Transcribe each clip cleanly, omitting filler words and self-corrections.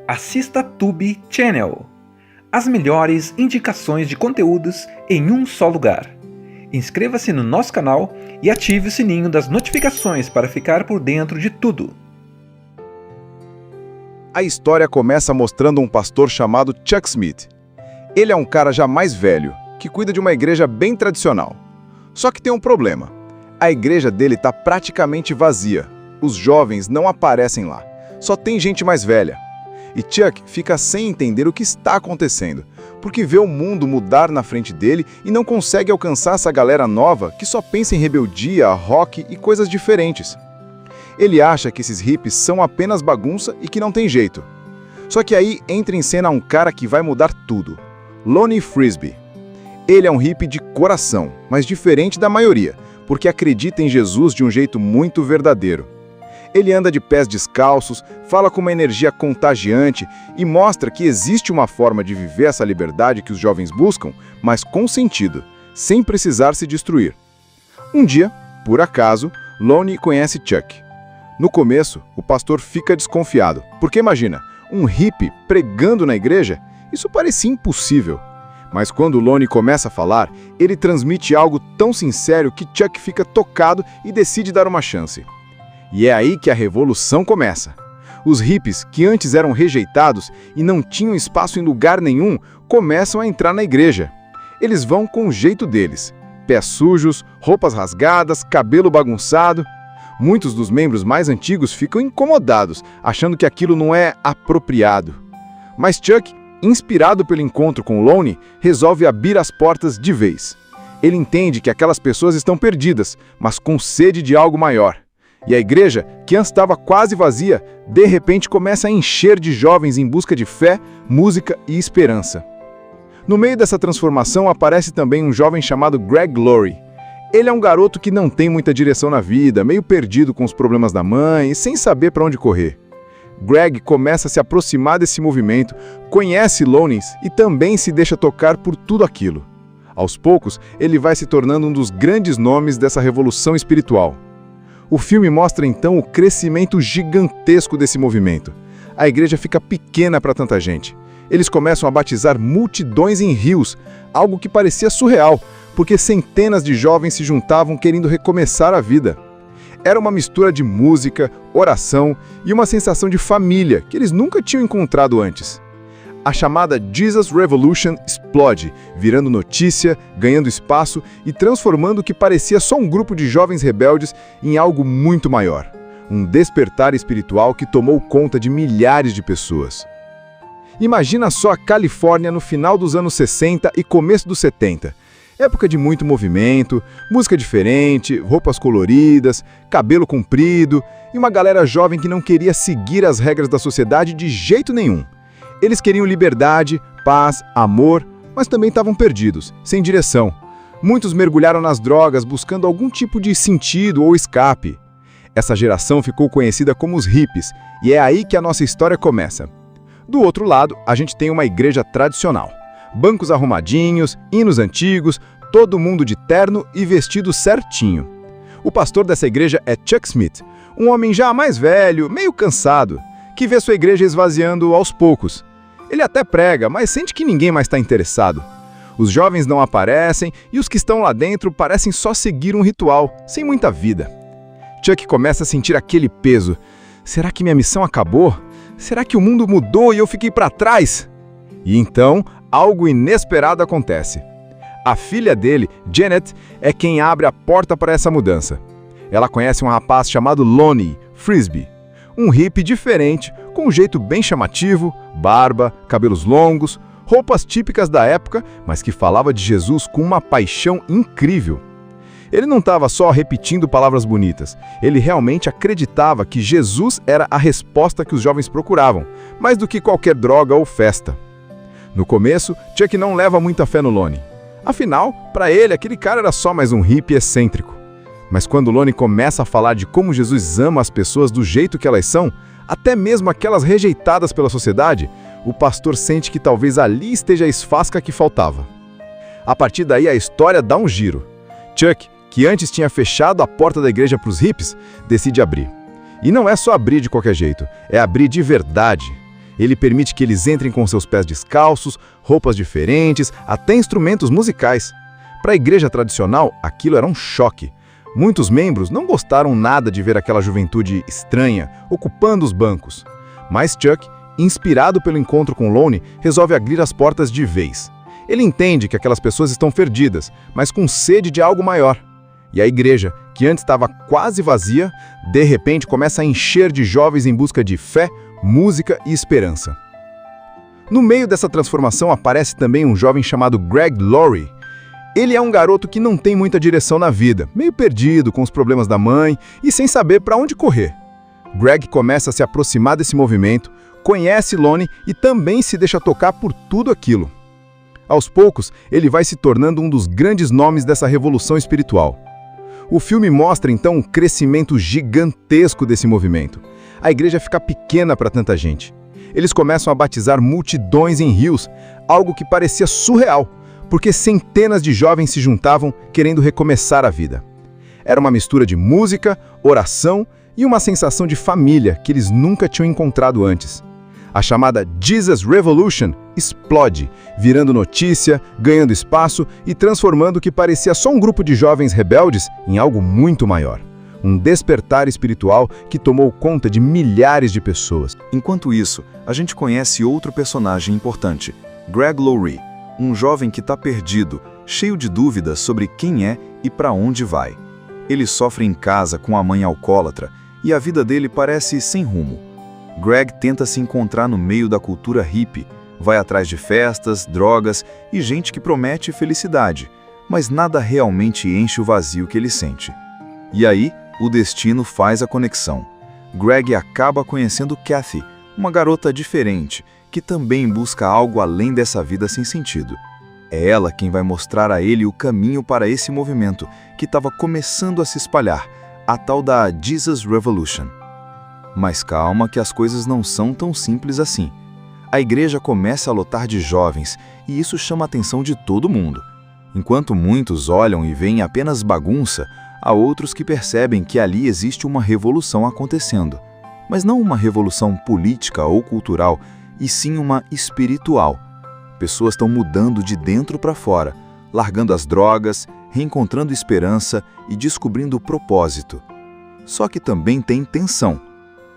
Assista Tube Channel. As melhores indicações de conteúdos em um só lugar. Inscreva-se no nosso canal e ative o sininho das notificações para ficar por dentro de tudo. A história começa mostrando um pastor chamado Chuck Smith. Ele é um cara já mais velho, que cuida de uma igreja bem tradicional. Só que tem um problema. A igreja dele está praticamente vazia. Os jovens não aparecem lá. Só tem gente mais velha. E Chuck fica sem entender o que está acontecendo, porque vê o mundo mudar na frente dele e não consegue alcançar essa galera nova que só pensa em rebeldia, rock e coisas diferentes. Ele acha que esses hippies são apenas bagunça e que não tem jeito. Só que aí entra em cena um cara que vai mudar tudo. Lonnie Frisbee. Ele é um hippie de coração, mas diferente da maioria, porque acredita em Jesus de um jeito muito verdadeiro. Ele anda de pés descalços, fala com uma energia contagiante e mostra que existe uma forma de viver essa liberdade que os jovens buscam, mas com sentido, sem precisar se destruir. Um dia, por acaso, Lonnie conhece Chuck. No começo, o pastor fica desconfiado, porque imagina, um hippie pregando na igreja? Isso parecia impossível. Mas quando Lonnie começa a falar, ele transmite algo tão sincero que Chuck fica tocado e decide dar uma chance. E é aí que a revolução começa. Os hippies, que antes eram rejeitados e não tinham espaço em lugar nenhum, começam a entrar na igreja. Eles vão com o jeito deles. Pés sujos, roupas rasgadas, cabelo bagunçado. Muitos dos membros mais antigos ficam incomodados, achando que aquilo não é apropriado. Mas Chuck, inspirado pelo encontro com Lonnie, resolve abrir as portas de vez. Ele entende que aquelas pessoas estão perdidas, mas com sede de algo maior. E a igreja, que antes estava quase vazia, de repente começa a encher de jovens em busca de fé, música e esperança. No meio dessa transformação aparece também um jovem chamado Greg Laurie. Ele é um garoto que não tem muita direção na vida, meio perdido com os problemas da mãe e sem saber para onde correr. Greg começa a se aproximar desse movimento, conhece Lonnie e também se deixa tocar por tudo aquilo. Aos poucos, ele vai se tornando um dos grandes nomes dessa revolução espiritual. O filme mostra então o crescimento gigantesco desse movimento. A igreja fica pequena para tanta gente. Eles começam a batizar multidões em rios, algo que parecia surreal, porque centenas de jovens se juntavam querendo recomeçar a vida. Era uma mistura de música, oração e uma sensação de família que eles nunca tinham encontrado antes. A chamada Jesus Revolution explode, virando notícia, ganhando espaço e transformando o que parecia só um grupo de jovens rebeldes em algo muito maior. Um despertar espiritual que tomou conta de milhares de pessoas. Imagina só a Califórnia no final dos anos 60 e começo dos 70. Época de muito movimento, música diferente, roupas coloridas, cabelo comprido e uma galera jovem que não queria seguir as regras da sociedade de jeito nenhum. Eles queriam liberdade, paz, amor, mas também estavam perdidos, sem direção. Muitos mergulharam nas drogas buscando algum tipo de sentido ou escape. Essa geração ficou conhecida como os hippies, e é aí que a nossa história começa. Do outro lado, a gente tem uma igreja tradicional. Bancos arrumadinhos, hinos antigos, todo mundo de terno e vestido certinho. O pastor dessa igreja é Chuck Smith, um homem já mais velho, meio cansado, que vê sua igreja esvaziando aos poucos. Ele até prega, mas sente que ninguém mais está interessado. Os jovens não aparecem e os que estão lá dentro parecem só seguir um ritual, sem muita vida. Chuck começa a sentir aquele peso. Será que minha missão acabou? Será que o mundo mudou e eu fiquei para trás? E então, algo inesperado acontece. A filha dele, Janet, é quem abre a porta para essa mudança. Ela conhece um rapaz chamado Lonnie Frisbee, um hippie diferente, com um jeito bem chamativo, barba, cabelos longos, roupas típicas da época, mas que falava de Jesus com uma paixão incrível. Ele não estava só repetindo palavras bonitas, ele realmente acreditava que Jesus era a resposta que os jovens procuravam, mais do que qualquer droga ou festa. No começo, Chuck não leva muita fé no Lonnie. Afinal, para ele, aquele cara era só mais um hippie excêntrico. Mas quando Lonnie começa a falar de como Jesus ama as pessoas do jeito que elas são, até mesmo aquelas rejeitadas pela sociedade, o pastor sente que talvez ali esteja a esfasca que faltava. A partir daí, a história dá um giro. Chuck, que antes tinha fechado a porta da igreja para os hippies, decide abrir. E não é só abrir de qualquer jeito, é abrir de verdade. Ele permite que eles entrem com seus pés descalços, roupas diferentes, até instrumentos musicais. Para a igreja tradicional, aquilo era um choque. Muitos membros não gostaram nada de ver aquela juventude estranha ocupando os bancos. Mas Chuck, inspirado pelo encontro com Lonnie, resolve abrir as portas de vez. Ele entende que aquelas pessoas estão perdidas, mas com sede de algo maior. E a igreja, que antes estava quase vazia, de repente começa a encher de jovens em busca de fé, música e esperança. No meio dessa transformação aparece também um jovem chamado Greg Laurie. Ele é um garoto que não tem muita direção na vida, meio perdido com os problemas da mãe e sem saber para onde correr. Greg começa a se aproximar desse movimento, conhece Lonnie e também se deixa tocar por tudo aquilo. Aos poucos, ele vai se tornando um dos grandes nomes dessa revolução espiritual. O filme mostra então um crescimento gigantesco desse movimento. A igreja fica pequena para tanta gente. Eles começam a batizar multidões em rios, algo que parecia surreal, porque centenas de jovens se juntavam querendo recomeçar a vida. Era uma mistura de música, oração e uma sensação de família que eles nunca tinham encontrado antes. A chamada Jesus Revolution explode, virando notícia, ganhando espaço e transformando o que parecia só um grupo de jovens rebeldes em algo muito maior. Um despertar espiritual que tomou conta de milhares de pessoas. Enquanto isso, a gente conhece outro personagem importante, Greg Laurie, um jovem que está perdido, cheio de dúvidas sobre quem é e para onde vai. Ele sofre em casa com a mãe alcoólatra e a vida dele parece sem rumo. Greg tenta se encontrar no meio da cultura hippie, vai atrás de festas, drogas e gente que promete felicidade, mas nada realmente enche o vazio que ele sente. E aí, o destino faz a conexão. Greg acaba conhecendo Kathy, uma garota diferente, que também busca algo além dessa vida sem sentido. É ela quem vai mostrar a ele o caminho para esse movimento, que estava começando a se espalhar, a tal da Jesus Revolution. Mas calma que as coisas não são tão simples assim. A igreja começa a lotar de jovens, e isso chama a atenção de todo mundo. Enquanto muitos olham e veem apenas bagunça, há outros que percebem que ali existe uma revolução acontecendo. Mas não uma revolução política ou cultural, e sim uma espiritual. Pessoas estão mudando de dentro para fora, largando as drogas, reencontrando esperança e descobrindo o propósito. Só que também tem tensão.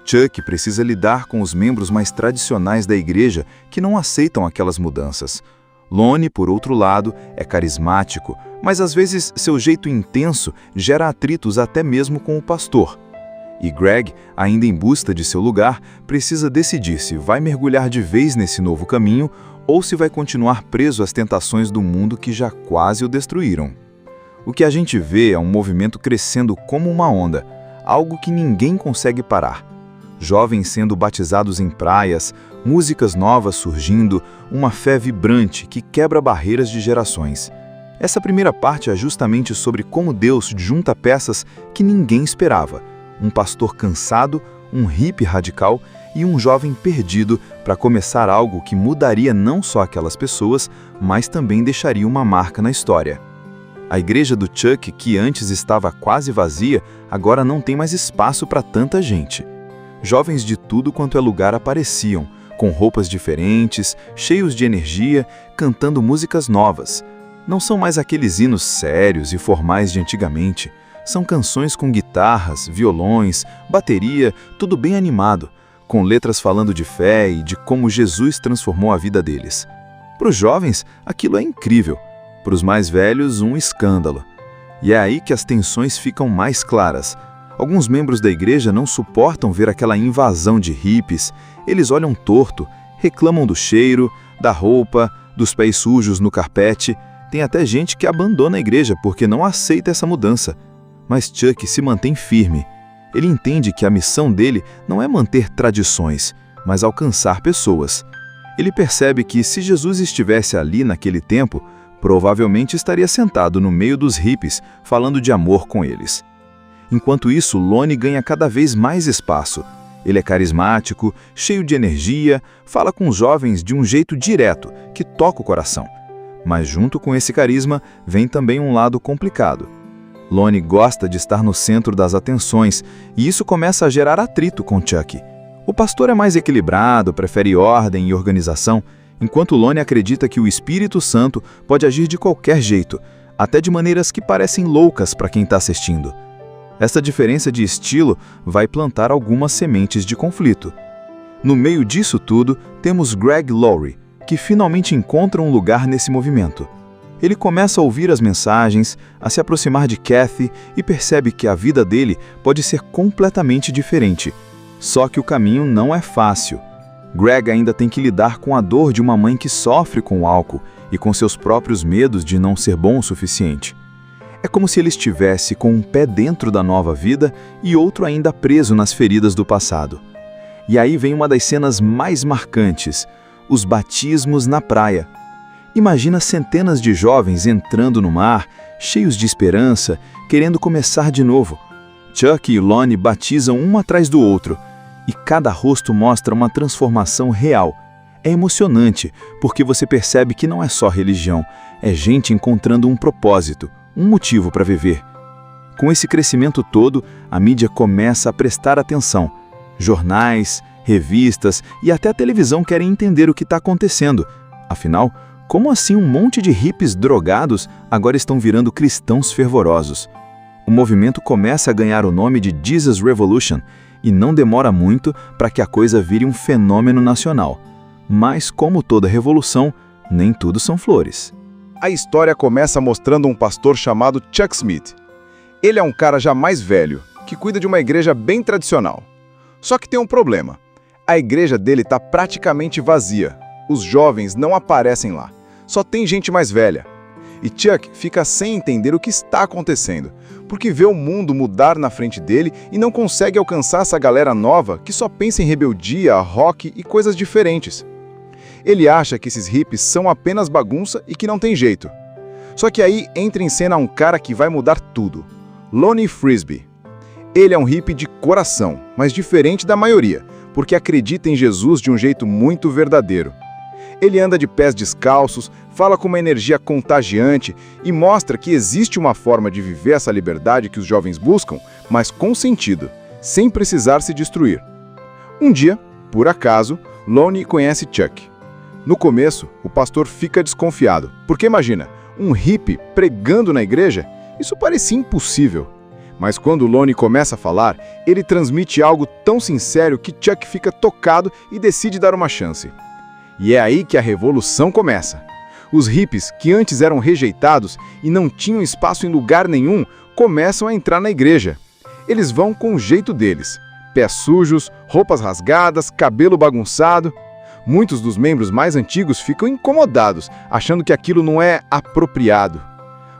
Chuck precisa lidar com os membros mais tradicionais da igreja que não aceitam aquelas mudanças. Lonnie, por outro lado, é carismático, mas às vezes seu jeito intenso gera atritos até mesmo com o pastor. E Greg, ainda em busca de seu lugar, precisa decidir se vai mergulhar de vez nesse novo caminho ou se vai continuar preso às tentações do mundo que já quase o destruíram. O que a gente vê é um movimento crescendo como uma onda, algo que ninguém consegue parar. Jovens sendo batizados em praias, músicas novas surgindo, uma fé vibrante que quebra barreiras de gerações. Essa primeira parte é justamente sobre como Deus junta peças que ninguém esperava. Um pastor cansado, um hippie radical e um jovem perdido para começar algo que mudaria não só aquelas pessoas, mas também deixaria uma marca na história. A igreja do Chuck, que antes estava quase vazia, agora não tem mais espaço para tanta gente. Jovens de tudo quanto é lugar apareciam, com roupas diferentes, cheios de energia, cantando músicas novas. Não são mais aqueles hinos sérios e formais de antigamente. São canções com guitarras, violões, bateria, tudo bem animado, com letras falando de fé e de como Jesus transformou a vida deles. Para os jovens, aquilo é incrível. Para os mais velhos, um escândalo. E é aí que as tensões ficam mais claras. Alguns membros da igreja não suportam ver aquela invasão de hippies. Eles olham torto, reclamam do cheiro, da roupa, dos pés sujos no carpete. Tem até gente que abandona a igreja porque não aceita essa mudança. Mas Chuck se mantém firme. Ele entende que a missão dele não é manter tradições, mas alcançar pessoas. Ele percebe que se Jesus estivesse ali naquele tempo, provavelmente estaria sentado no meio dos hippies, falando de amor com eles. Enquanto isso, Lonnie ganha cada vez mais espaço. Ele é carismático, cheio de energia, fala com os jovens de um jeito direto, que toca o coração. Mas junto com esse carisma, vem também um lado complicado. Lonnie gosta de estar no centro das atenções, e isso começa a gerar atrito com Chuck. O pastor é mais equilibrado, prefere ordem e organização, enquanto Lonnie acredita que o Espírito Santo pode agir de qualquer jeito, até de maneiras que parecem loucas para quem está assistindo. Essa diferença de estilo vai plantar algumas sementes de conflito. No meio disso tudo, temos Greg Laurie, que finalmente encontra um lugar nesse movimento. Ele começa a ouvir as mensagens, a se aproximar de Kathy e percebe que a vida dele pode ser completamente diferente. Só que o caminho não é fácil. Greg ainda tem que lidar com a dor de uma mãe que sofre com o álcool e com seus próprios medos de não ser bom o suficiente. É como se ele estivesse com um pé dentro da nova vida e outro ainda preso nas feridas do passado. E aí vem uma das cenas mais marcantes, os batismos na praia. Imagina centenas de jovens entrando no mar, cheios de esperança, querendo começar de novo. Chuck e Lonnie batizam um atrás do outro, e cada rosto mostra uma transformação real. É emocionante, porque você percebe que não é só religião, é gente encontrando um propósito, um motivo para viver. Com esse crescimento todo, a mídia começa a prestar atenção. Jornais, revistas e até a televisão querem entender o que está acontecendo. Afinal, como assim um monte de hippies drogados agora estão virando cristãos fervorosos? O movimento começa a ganhar o nome de Jesus Revolution e não demora muito para que a coisa vire um fenômeno nacional. Mas, como toda revolução, nem tudo são flores. A história começa mostrando um pastor chamado Chuck Smith. Ele é um cara já mais velho, que cuida de uma igreja bem tradicional. Só que tem um problema. A igreja dele está praticamente vazia. Os jovens não aparecem lá. Só tem gente mais velha. E Chuck fica sem entender o que está acontecendo, porque vê o mundo mudar na frente dele e não consegue alcançar essa galera nova que só pensa em rebeldia, rock e coisas diferentes. Ele acha que esses hippies são apenas bagunça e que não tem jeito. Só que aí entra em cena um cara que vai mudar tudo. Lonnie Frisbee. Ele é um hippie de coração, mas diferente da maioria, porque acredita em Jesus de um jeito muito verdadeiro. Ele anda de pés descalços, fala com uma energia contagiante e mostra que existe uma forma de viver essa liberdade que os jovens buscam, mas com sentido, sem precisar se destruir. Um dia, por acaso, Lonnie conhece Chuck. No começo, o pastor fica desconfiado, porque imagina, um hippie pregando na igreja? Isso parecia impossível. Mas quando Lonnie começa a falar, ele transmite algo tão sincero que Chuck fica tocado e decide dar uma chance. E é aí que a revolução começa. Os hippies, que antes eram rejeitados e não tinham espaço em lugar nenhum, começam a entrar na igreja. Eles vão com o jeito deles. Pés sujos, roupas rasgadas, cabelo bagunçado. Muitos dos membros mais antigos ficam incomodados, achando que aquilo não é apropriado.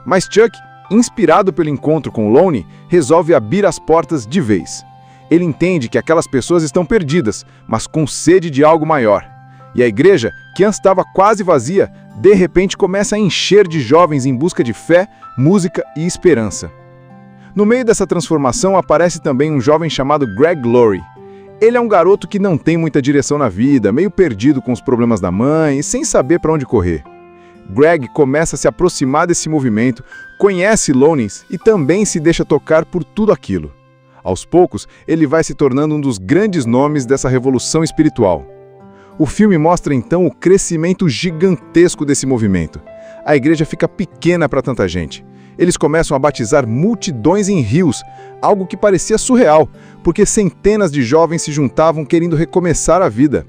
Mas Chuck, inspirado pelo encontro com Lonnie, resolve abrir as portas de vez. Ele entende que aquelas pessoas estão perdidas, mas com sede de algo maior. E a igreja, que antes estava quase vazia, de repente começa a encher de jovens em busca de fé, música e esperança. No meio dessa transformação aparece também um jovem chamado Greg Laurie. Ele é um garoto que não tem muita direção na vida, meio perdido com os problemas da mãe e sem saber para onde correr. Greg começa a se aproximar desse movimento, conhece Lonnie e também se deixa tocar por tudo aquilo. Aos poucos, ele vai se tornando um dos grandes nomes dessa revolução espiritual. O filme mostra então o crescimento gigantesco desse movimento. A igreja fica pequena para tanta gente. Eles começam a batizar multidões em rios, algo que parecia surreal, porque centenas de jovens se juntavam querendo recomeçar a vida.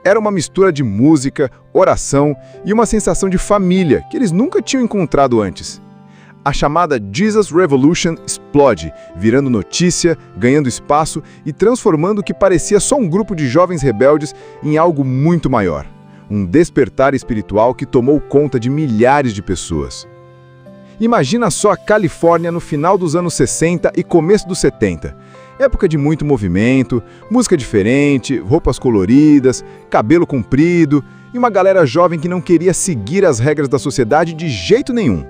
Era uma mistura de música, oração e uma sensação de família que eles nunca tinham encontrado antes. A chamada Jesus Revolution explode, virando notícia, ganhando espaço e transformando o que parecia só um grupo de jovens rebeldes em algo muito maior. Um despertar espiritual que tomou conta de milhares de pessoas. Imagina só a Califórnia no final dos anos 60 e começo dos 70. Época de muito movimento, música diferente, roupas coloridas, cabelo comprido e uma galera jovem que não queria seguir as regras da sociedade de jeito nenhum.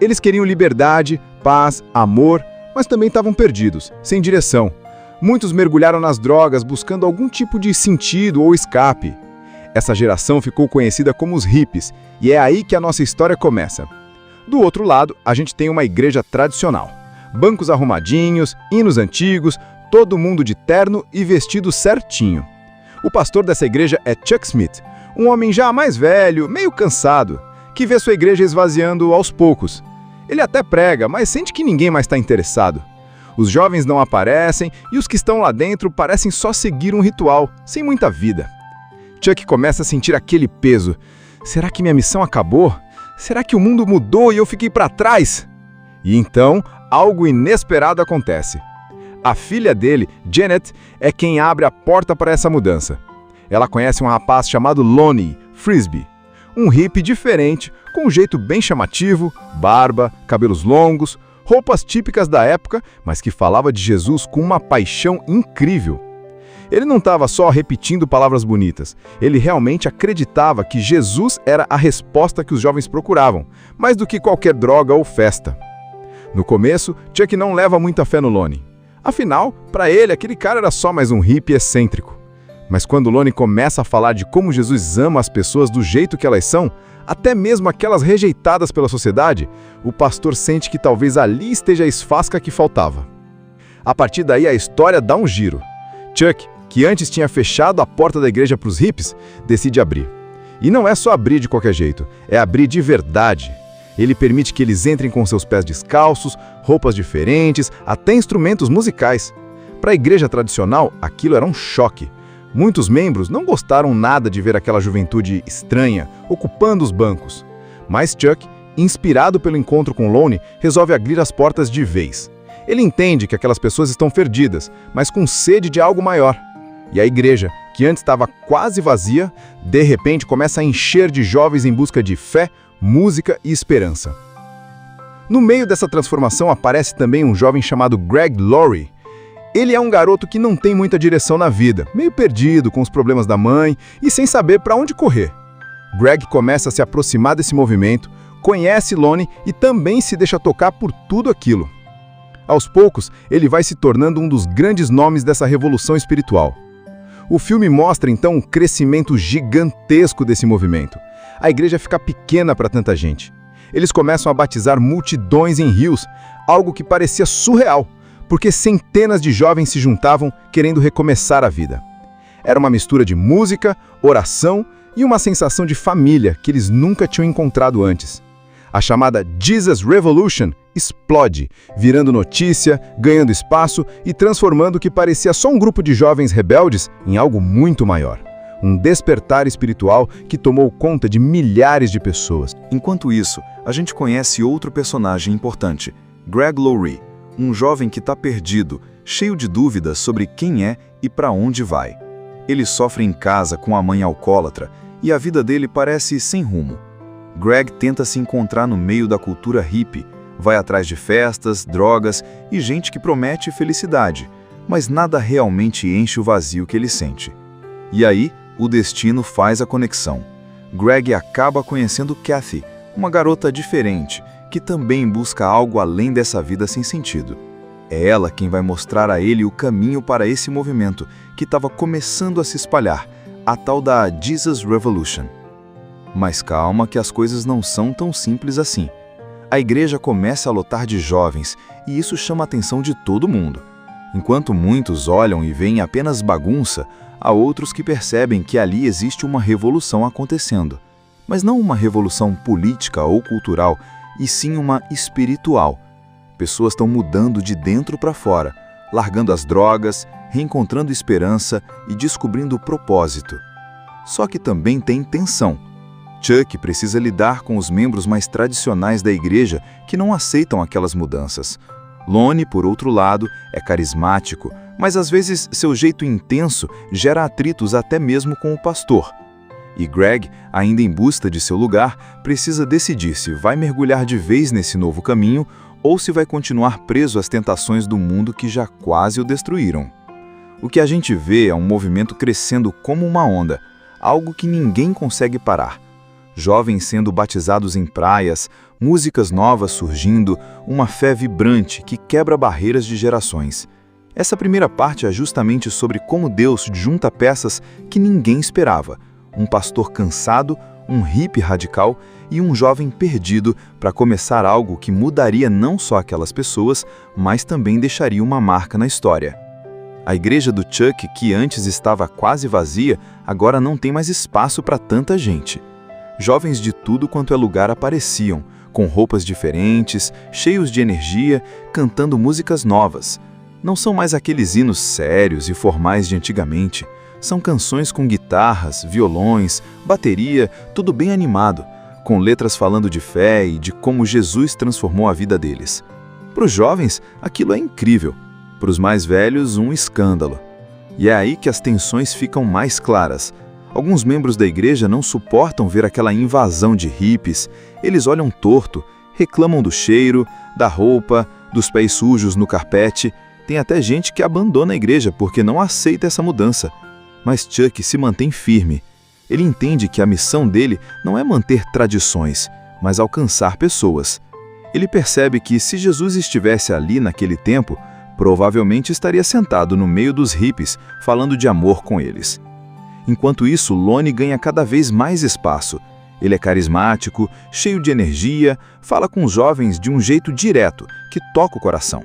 Eles queriam liberdade, paz, amor, mas também estavam perdidos, sem direção. Muitos mergulharam nas drogas buscando algum tipo de sentido ou escape. Essa geração ficou conhecida como os hippies, e é aí que a nossa história começa. Do outro lado, a gente tem uma igreja tradicional. Bancos arrumadinhos, hinos antigos, todo mundo de terno e vestido certinho. O pastor dessa igreja é Chuck Smith, um homem já mais velho, meio cansado, que vê sua igreja esvaziando aos poucos. Ele até prega, mas sente que ninguém mais está interessado. Os jovens não aparecem e os que estão lá dentro parecem só seguir um ritual, sem muita vida. Chuck começa a sentir aquele peso. Será que minha missão acabou? Será que o mundo mudou e eu fiquei para trás? E então, algo inesperado acontece. A filha dele, Janet, é quem abre a porta para essa mudança. Ela conhece um rapaz chamado Lonnie Frisbee, um hippie diferente, com um jeito bem chamativo, barba, cabelos longos, roupas típicas da época, mas que falava de Jesus com uma paixão incrível. Ele não estava só repetindo palavras bonitas, ele realmente acreditava que Jesus era a resposta que os jovens procuravam, mais do que qualquer droga ou festa. No começo, Chuck não leva muita fé no Lonnie. Afinal, para ele, aquele cara era só mais um hippie excêntrico. Mas quando Lonnie começa a falar de como Jesus ama as pessoas do jeito que elas são, até mesmo aquelas rejeitadas pela sociedade, o pastor sente que talvez ali esteja a esfasca que faltava. A partir daí, a história dá um giro. Chuck, que antes tinha fechado a porta da igreja para os hippies, decide abrir. E não é só abrir de qualquer jeito, é abrir de verdade. Ele permite que eles entrem com seus pés descalços, roupas diferentes, até instrumentos musicais. Para a igreja tradicional, aquilo era um choque. Muitos membros não gostaram nada de ver aquela juventude estranha, ocupando os bancos. Mas Chuck, inspirado pelo encontro com Lonnie, resolve abrir as portas de vez. Ele entende que aquelas pessoas estão perdidas, mas com sede de algo maior. E a igreja, que antes estava quase vazia, de repente começa a encher de jovens em busca de fé, música e esperança. No meio dessa transformação aparece também um jovem chamado Greg Laurie. Ele é um garoto que não tem muita direção na vida, meio perdido com os problemas da mãe e sem saber para onde correr. Greg começa a se aproximar desse movimento, conhece Lonnie e também se deixa tocar por tudo aquilo. Aos poucos, ele vai se tornando um dos grandes nomes dessa revolução espiritual. O filme mostra então um crescimento gigantesco desse movimento. A igreja fica pequena para tanta gente. Eles começam a batizar multidões em rios, algo que parecia surreal, porque centenas de jovens se juntavam querendo recomeçar a vida. Era uma mistura de música, oração e uma sensação de família que eles nunca tinham encontrado antes. A chamada Jesus Revolution explode, virando notícia, ganhando espaço e transformando o que parecia só um grupo de jovens rebeldes em algo muito maior. Um despertar espiritual que tomou conta de milhares de pessoas. Enquanto isso, a gente conhece outro personagem importante, Greg Laurie, um jovem que está perdido, cheio de dúvidas sobre quem é e para onde vai. Ele sofre em casa com a mãe alcoólatra e a vida dele parece sem rumo. Greg tenta se encontrar no meio da cultura hippie, vai atrás de festas, drogas e gente que promete felicidade, mas nada realmente enche o vazio que ele sente. E aí, o destino faz a conexão. Greg acaba conhecendo Kathy, uma garota diferente, que também busca algo além dessa vida sem sentido. É ela quem vai mostrar a ele o caminho para esse movimento que estava começando a se espalhar, a tal da Jesus Revolution. Mas calma que as coisas não são tão simples assim. A igreja começa a lotar de jovens e isso chama a atenção de todo mundo. Enquanto muitos olham e veem apenas bagunça, há outros que percebem que ali existe uma revolução acontecendo. Mas não uma revolução política ou cultural, e sim uma espiritual. Pessoas estão mudando de dentro para fora, largando as drogas, reencontrando esperança e descobrindo o propósito. Só que também tem tensão. Chuck precisa lidar com os membros mais tradicionais da igreja que não aceitam aquelas mudanças. Lonnie, por outro lado, é carismático, mas às vezes seu jeito intenso gera atritos até mesmo com o pastor. E Greg, ainda em busca de seu lugar, precisa decidir se vai mergulhar de vez nesse novo caminho ou se vai continuar preso às tentações do mundo que já quase o destruíram. O que a gente vê é um movimento crescendo como uma onda, algo que ninguém consegue parar. Jovens sendo batizados em praias, músicas novas surgindo, uma fé vibrante que quebra barreiras de gerações. Essa primeira parte é justamente sobre como Deus junta peças que ninguém esperava. Um pastor cansado, um hippie radical e um jovem perdido para começar algo que mudaria não só aquelas pessoas, mas também deixaria uma marca na história. A igreja do Chuck, que antes estava quase vazia, agora não tem mais espaço para tanta gente. Jovens de tudo quanto é lugar apareciam, com roupas diferentes, cheios de energia, cantando músicas novas. Não são mais aqueles hinos sérios e formais de antigamente. São canções com guitarras, violões, bateria, tudo bem animado, com letras falando de fé e de como Jesus transformou a vida deles. Para os jovens, aquilo é incrível. Para os mais velhos, um escândalo. E é aí que as tensões ficam mais claras. Alguns membros da igreja não suportam ver aquela invasão de hippies. Eles olham torto, reclamam do cheiro, da roupa, dos pés sujos no carpete. Tem até gente que abandona a igreja porque não aceita essa mudança. Mas Chuck se mantém firme. Ele entende que a missão dele não é manter tradições, mas alcançar pessoas. Ele percebe que se Jesus estivesse ali naquele tempo, provavelmente estaria sentado no meio dos hippies, falando de amor com eles. Enquanto isso, Lonnie ganha cada vez mais espaço. Ele é carismático, cheio de energia, fala com os jovens de um jeito direto, que toca o coração.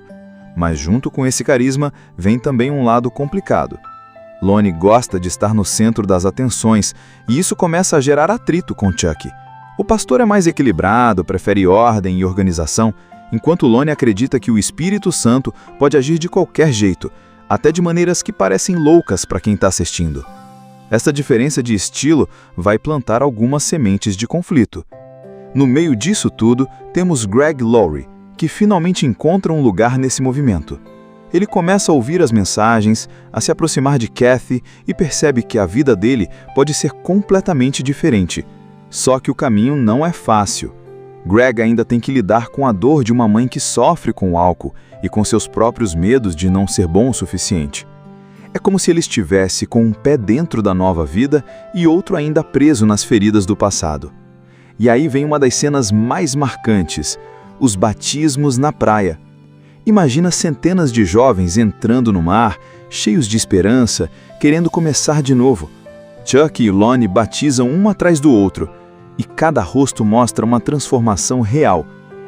Mas junto com esse carisma, vem também um lado complicado. Lonnie gosta de estar no centro das atenções, e isso começa a gerar atrito com Chuck. O pastor é mais equilibrado, prefere ordem e organização, enquanto Lonnie acredita que o Espírito Santo pode agir de qualquer jeito, até de maneiras que parecem loucas para quem está assistindo. Essa diferença de estilo vai plantar algumas sementes de conflito. No meio disso tudo, temos Greg Laurie, que finalmente encontra um lugar nesse movimento. Ele começa a ouvir as mensagens, a se aproximar de Kathy e percebe que a vida dele pode ser completamente diferente. Só que o caminho não é fácil. Greg ainda tem que lidar com a dor de uma mãe que sofre com o álcool e com seus próprios medos de não ser bom o suficiente. É como se ele estivesse com um pé dentro da nova vida e outro ainda preso nas feridas do passado. E aí vem uma das cenas mais marcantes, os batismos na praia. Imagina centenas de jovens entrando no mar, cheios de esperança, querendo começar de novo. Chuck e Lonnie batizam um atrás do outro, e cada rosto mostra uma transformação real.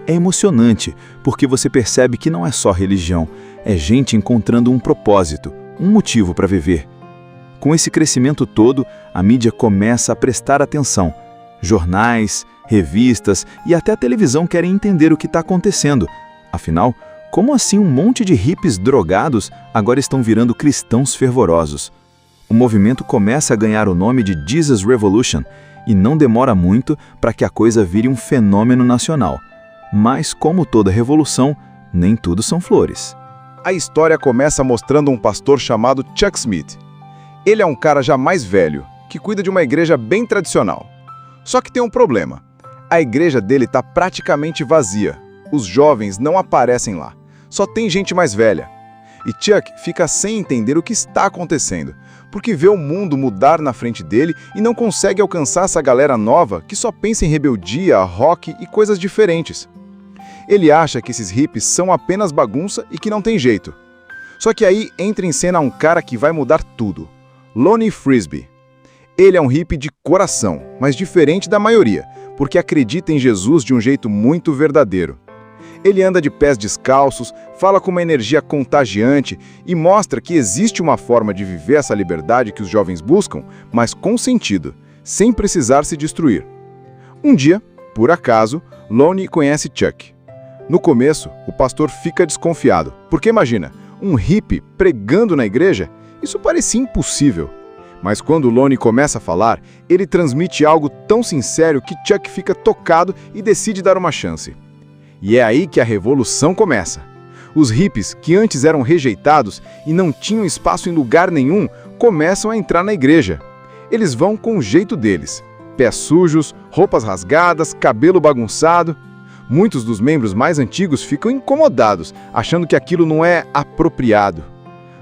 É emocionante, porque você percebe que não é só religião, é gente encontrando um propósito, um motivo para viver. Com esse crescimento todo, a mídia começa a prestar atenção. Jornais, revistas e até a televisão querem entender o que está acontecendo. Afinal, como assim um monte de hippies drogados agora estão virando cristãos fervorosos? O movimento começa a ganhar o nome de Jesus Revolution e não demora muito para que a coisa vire um fenômeno nacional. Mas, como toda revolução, nem tudo são flores. A história começa mostrando um pastor chamado Chuck Smith. Ele é um cara já mais velho, que cuida de uma igreja bem tradicional. Só que tem um problema. A igreja dele está praticamente vazia. Os jovens não aparecem lá. Só tem gente mais velha. E Chuck fica sem entender o que está acontecendo, porque vê o mundo mudar na frente dele e não consegue alcançar essa galera nova que só pensa em rebeldia, rock e coisas diferentes. Ele acha que esses hippies são apenas bagunça e que não tem jeito. Só que aí entra em cena um cara que vai mudar tudo. Lonnie Frisbee. Ele é um hippie de coração, mas diferente da maioria, porque acredita em Jesus de um jeito muito verdadeiro. Ele anda de pés descalços, fala com uma energia contagiante e mostra que existe uma forma de viver essa liberdade que os jovens buscam, mas com sentido, sem precisar se destruir. Um dia, por acaso, Lonnie conhece Chuck. No começo, o pastor fica desconfiado, porque imagina, um hippie pregando na igreja? Isso parecia impossível. Mas quando Lonnie começa a falar, ele transmite algo tão sincero que Chuck fica tocado e decide dar uma chance. E é aí que a revolução começa. Os hippies, que antes eram rejeitados e não tinham espaço em lugar nenhum, começam a entrar na igreja. Eles vão com o jeito deles. Pés sujos, roupas rasgadas, cabelo bagunçado. Muitos dos membros mais antigos ficam incomodados, achando que aquilo não é apropriado.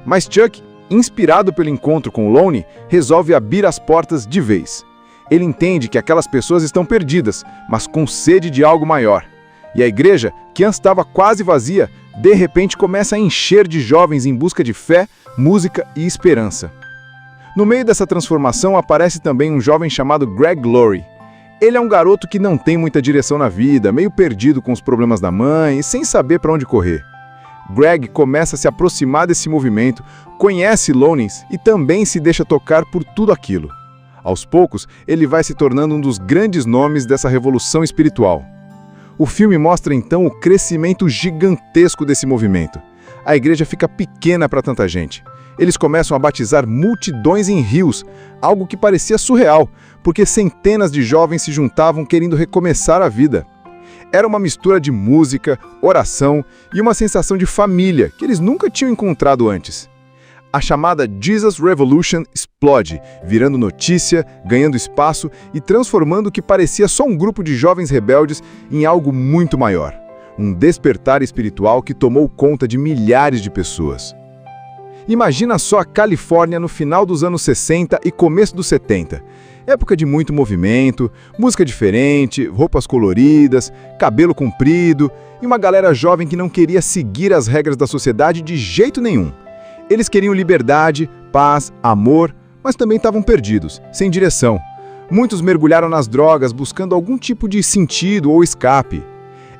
Mas Chuck, inspirado pelo encontro com Lonnie, resolve abrir as portas de vez. Ele entende que aquelas pessoas estão perdidas, mas com sede de algo maior. E a igreja, que antes estava quase vazia, de repente começa a encher de jovens em busca de fé, música e esperança. No meio dessa transformação aparece também um jovem chamado Greg Laurie. Ele é um garoto que não tem muita direção na vida, meio perdido com os problemas da mãe e sem saber para onde correr. Greg começa a se aproximar desse movimento, conhece Lowndes e também se deixa tocar por tudo aquilo. Aos poucos, ele vai se tornando um dos grandes nomes dessa revolução espiritual. O filme mostra então o crescimento gigantesco desse movimento. A igreja fica pequena para tanta gente. Eles começam a batizar multidões em rios, algo que parecia surreal, porque centenas de jovens se juntavam querendo recomeçar a vida. Era uma mistura de música, oração e uma sensação de família que eles nunca tinham encontrado antes. A chamada Jesus Revolution explode, virando notícia, ganhando espaço e transformando o que parecia só um grupo de jovens rebeldes em algo muito maior. Um despertar espiritual que tomou conta de milhares de pessoas. Imagina só a Califórnia no final dos anos 60 e começo dos 70. Época de muito movimento, música diferente, roupas coloridas, cabelo comprido e uma galera jovem que não queria seguir as regras da sociedade de jeito nenhum. Eles queriam liberdade, paz, amor, mas também estavam perdidos, sem direção. Muitos mergulharam nas drogas buscando algum tipo de sentido ou escape.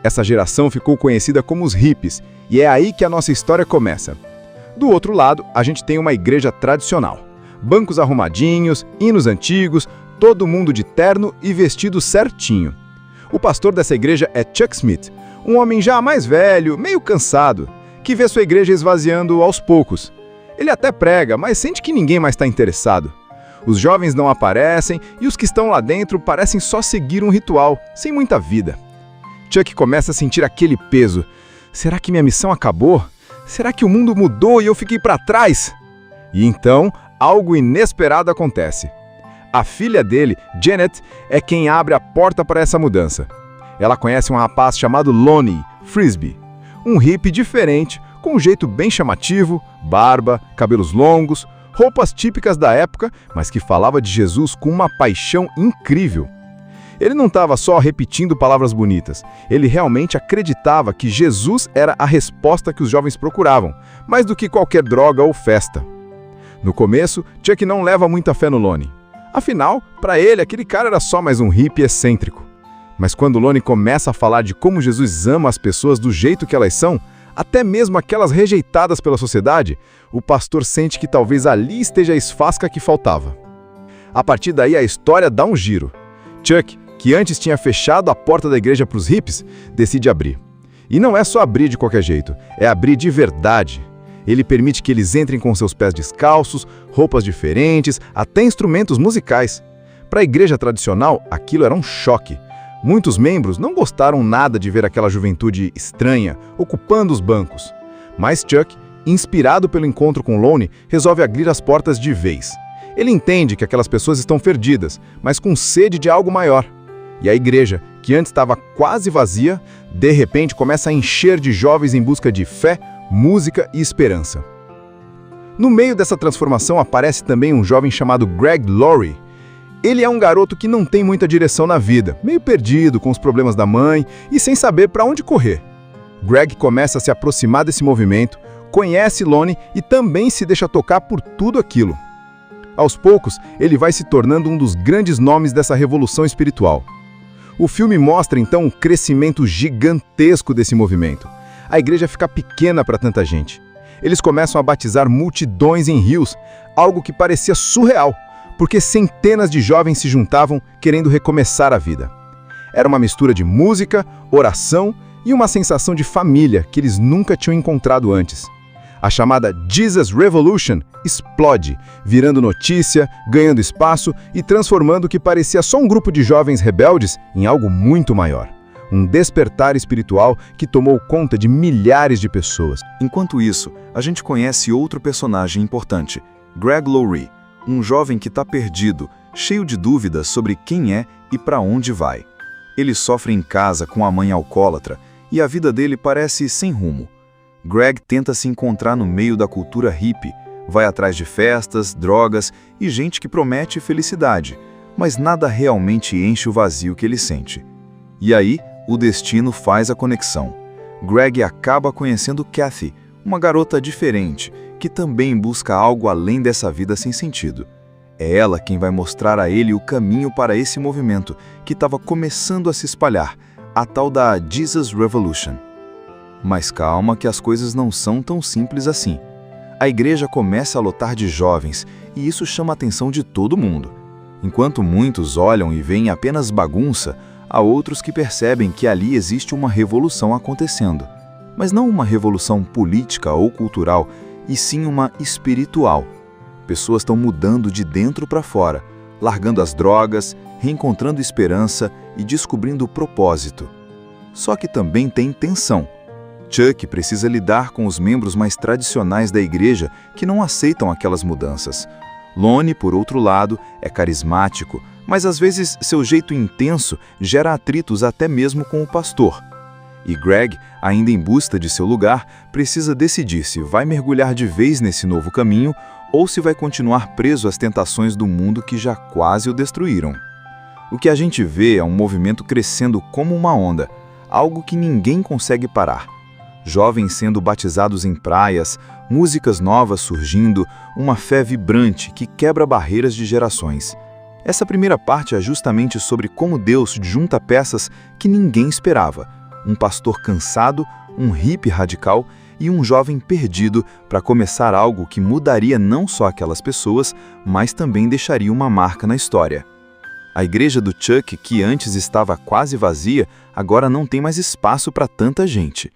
Essa geração ficou conhecida como os hippies, e é aí que a nossa história começa. Do outro lado, a gente tem uma igreja tradicional. Bancos arrumadinhos, hinos antigos, todo mundo de terno e vestido certinho. O pastor dessa igreja é Chuck Smith, um homem já mais velho, meio cansado, que vê sua igreja esvaziando aos poucos. Ele até prega, mas sente que ninguém mais está interessado. Os jovens não aparecem e os que estão lá dentro parecem só seguir um ritual, sem muita vida. Chuck começa a sentir aquele peso. Será que minha missão acabou? Será que o mundo mudou e eu fiquei para trás? E então, algo inesperado acontece. A filha dele, Janet, é quem abre a porta para essa mudança. Ela conhece um rapaz chamado Lonnie Frisbee, um hippie diferente, com um jeito bem chamativo, barba, cabelos longos, roupas típicas da época, mas que falava de Jesus com uma paixão incrível. Ele não estava só repetindo palavras bonitas, ele realmente acreditava que Jesus era a resposta que os jovens procuravam, mais do que qualquer droga ou festa. No começo, Chuck não leva muita fé no Lonnie. Afinal, para ele, aquele cara era só mais um hippie excêntrico. Mas quando Lonnie começa a falar de como Jesus ama as pessoas do jeito que elas são, até mesmo aquelas rejeitadas pela sociedade, o pastor sente que talvez ali esteja a esfasca que faltava. A partir daí, a história dá um giro. Chuck, que antes tinha fechado a porta da igreja para os hippies, decide abrir. E não é só abrir de qualquer jeito, é abrir de verdade. Ele permite que eles entrem com seus pés descalços, roupas diferentes, até instrumentos musicais. Para a igreja tradicional, aquilo era um choque. Muitos membros não gostaram nada de ver aquela juventude estranha, ocupando os bancos. Mas Chuck, inspirado pelo encontro com Lonnie, resolve abrir as portas de vez. Ele entende que aquelas pessoas estão perdidas, mas com sede de algo maior. E a igreja, que antes estava quase vazia, de repente começa a encher de jovens em busca de fé, música e esperança. No meio dessa transformação aparece também um jovem chamado Greg Laurie. Ele é um garoto que não tem muita direção na vida, meio perdido com os problemas da mãe e sem saber para onde correr. Greg começa a se aproximar desse movimento, conhece Lonnie e também se deixa tocar por tudo aquilo. Aos poucos, ele vai se tornando um dos grandes nomes dessa revolução espiritual. O filme mostra então o crescimento gigantesco desse movimento. A igreja fica pequena para tanta gente. Eles começam a batizar multidões em rios, algo que parecia surreal, porque centenas de jovens se juntavam querendo recomeçar a vida. Era uma mistura de música, oração e uma sensação de família que eles nunca tinham encontrado antes. A chamada Jesus Revolution explode, virando notícia, ganhando espaço e transformando o que parecia só um grupo de jovens rebeldes em algo muito maior. Um despertar espiritual que tomou conta de milhares de pessoas. Enquanto isso, a gente conhece outro personagem importante, Greg Laurie, um jovem que está perdido, cheio de dúvidas sobre quem é e para onde vai. Ele sofre em casa com a mãe alcoólatra e a vida dele parece sem rumo. Greg tenta se encontrar no meio da cultura hippie, vai atrás de festas, drogas e gente que promete felicidade, mas nada realmente enche o vazio que ele sente. E aí, o destino faz a conexão. Greg acaba conhecendo Kathy, uma garota diferente, que também busca algo além dessa vida sem sentido. É ela quem vai mostrar a ele o caminho para esse movimento que estava começando a se espalhar, a tal da Jesus Revolution. Mas calma que as coisas não são tão simples assim. A igreja começa a lotar de jovens e isso chama a atenção de todo mundo. Enquanto muitos olham e veem apenas bagunça, há outros que percebem que ali existe uma revolução acontecendo. Mas não uma revolução política ou cultural, e sim uma espiritual. Pessoas estão mudando de dentro para fora, largando as drogas, reencontrando esperança e descobrindo o propósito. Só que também tem tensão. Chuck precisa lidar com os membros mais tradicionais da igreja que não aceitam aquelas mudanças. Lonnie, por outro lado, é carismático, mas às vezes seu jeito intenso gera atritos até mesmo com o pastor. E Greg, ainda em busca de seu lugar, precisa decidir se vai mergulhar de vez nesse novo caminho ou se vai continuar preso às tentações do mundo que já quase o destruíram. O que a gente vê é um movimento crescendo como uma onda, algo que ninguém consegue parar. Jovens sendo batizados em praias, músicas novas surgindo, uma fé vibrante que quebra barreiras de gerações. Essa primeira parte é justamente sobre como Deus junta peças que ninguém esperava. Um pastor cansado, um hippie radical e um jovem perdido para começar algo que mudaria não só aquelas pessoas, mas também deixaria uma marca na história. A igreja do Chuck, que antes estava quase vazia, agora não tem mais espaço para tanta gente.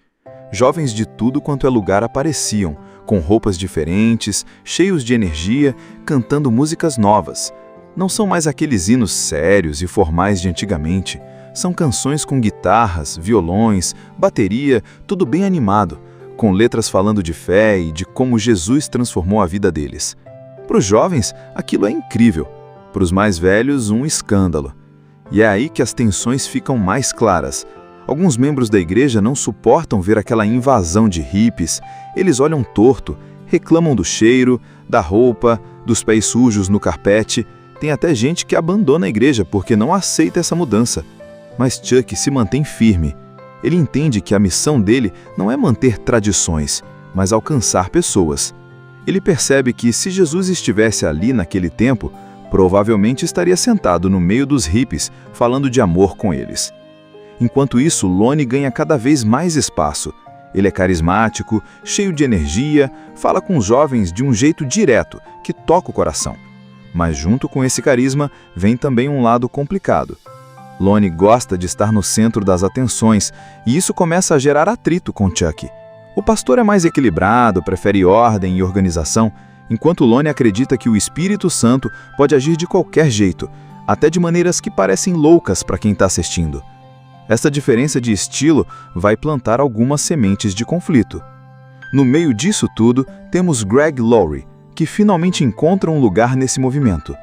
Jovens de tudo quanto é lugar apareciam, com roupas diferentes, cheios de energia, cantando músicas novas. Não são mais aqueles hinos sérios e formais de antigamente. São canções com guitarras, violões, bateria, tudo bem animado, com letras falando de fé e de como Jesus transformou a vida deles. Para os jovens, aquilo é incrível. Para os mais velhos, um escândalo. E é aí que as tensões ficam mais claras. Alguns membros da igreja não suportam ver aquela invasão de hippies. Eles olham torto, reclamam do cheiro, da roupa, dos pés sujos no carpete. Tem até gente que abandona a igreja porque não aceita essa mudança. Mas Chuck se mantém firme. Ele entende que a missão dele não é manter tradições, mas alcançar pessoas. Ele percebe que se Jesus estivesse ali naquele tempo, provavelmente estaria sentado no meio dos hippies, falando de amor com eles. Enquanto isso, Lonnie ganha cada vez mais espaço. Ele é carismático, cheio de energia, fala com os jovens de um jeito direto, que toca o coração. Mas junto com esse carisma, vem também um lado complicado. Lonnie gosta de estar no centro das atenções, e isso começa a gerar atrito com Chuck. O pastor é mais equilibrado, prefere ordem e organização, enquanto Lonnie acredita que o Espírito Santo pode agir de qualquer jeito, até de maneiras que parecem loucas para quem está assistindo. Essa diferença de estilo vai plantar algumas sementes de conflito. No meio disso tudo, temos Greg Laurie, que finalmente encontra um lugar nesse movimento.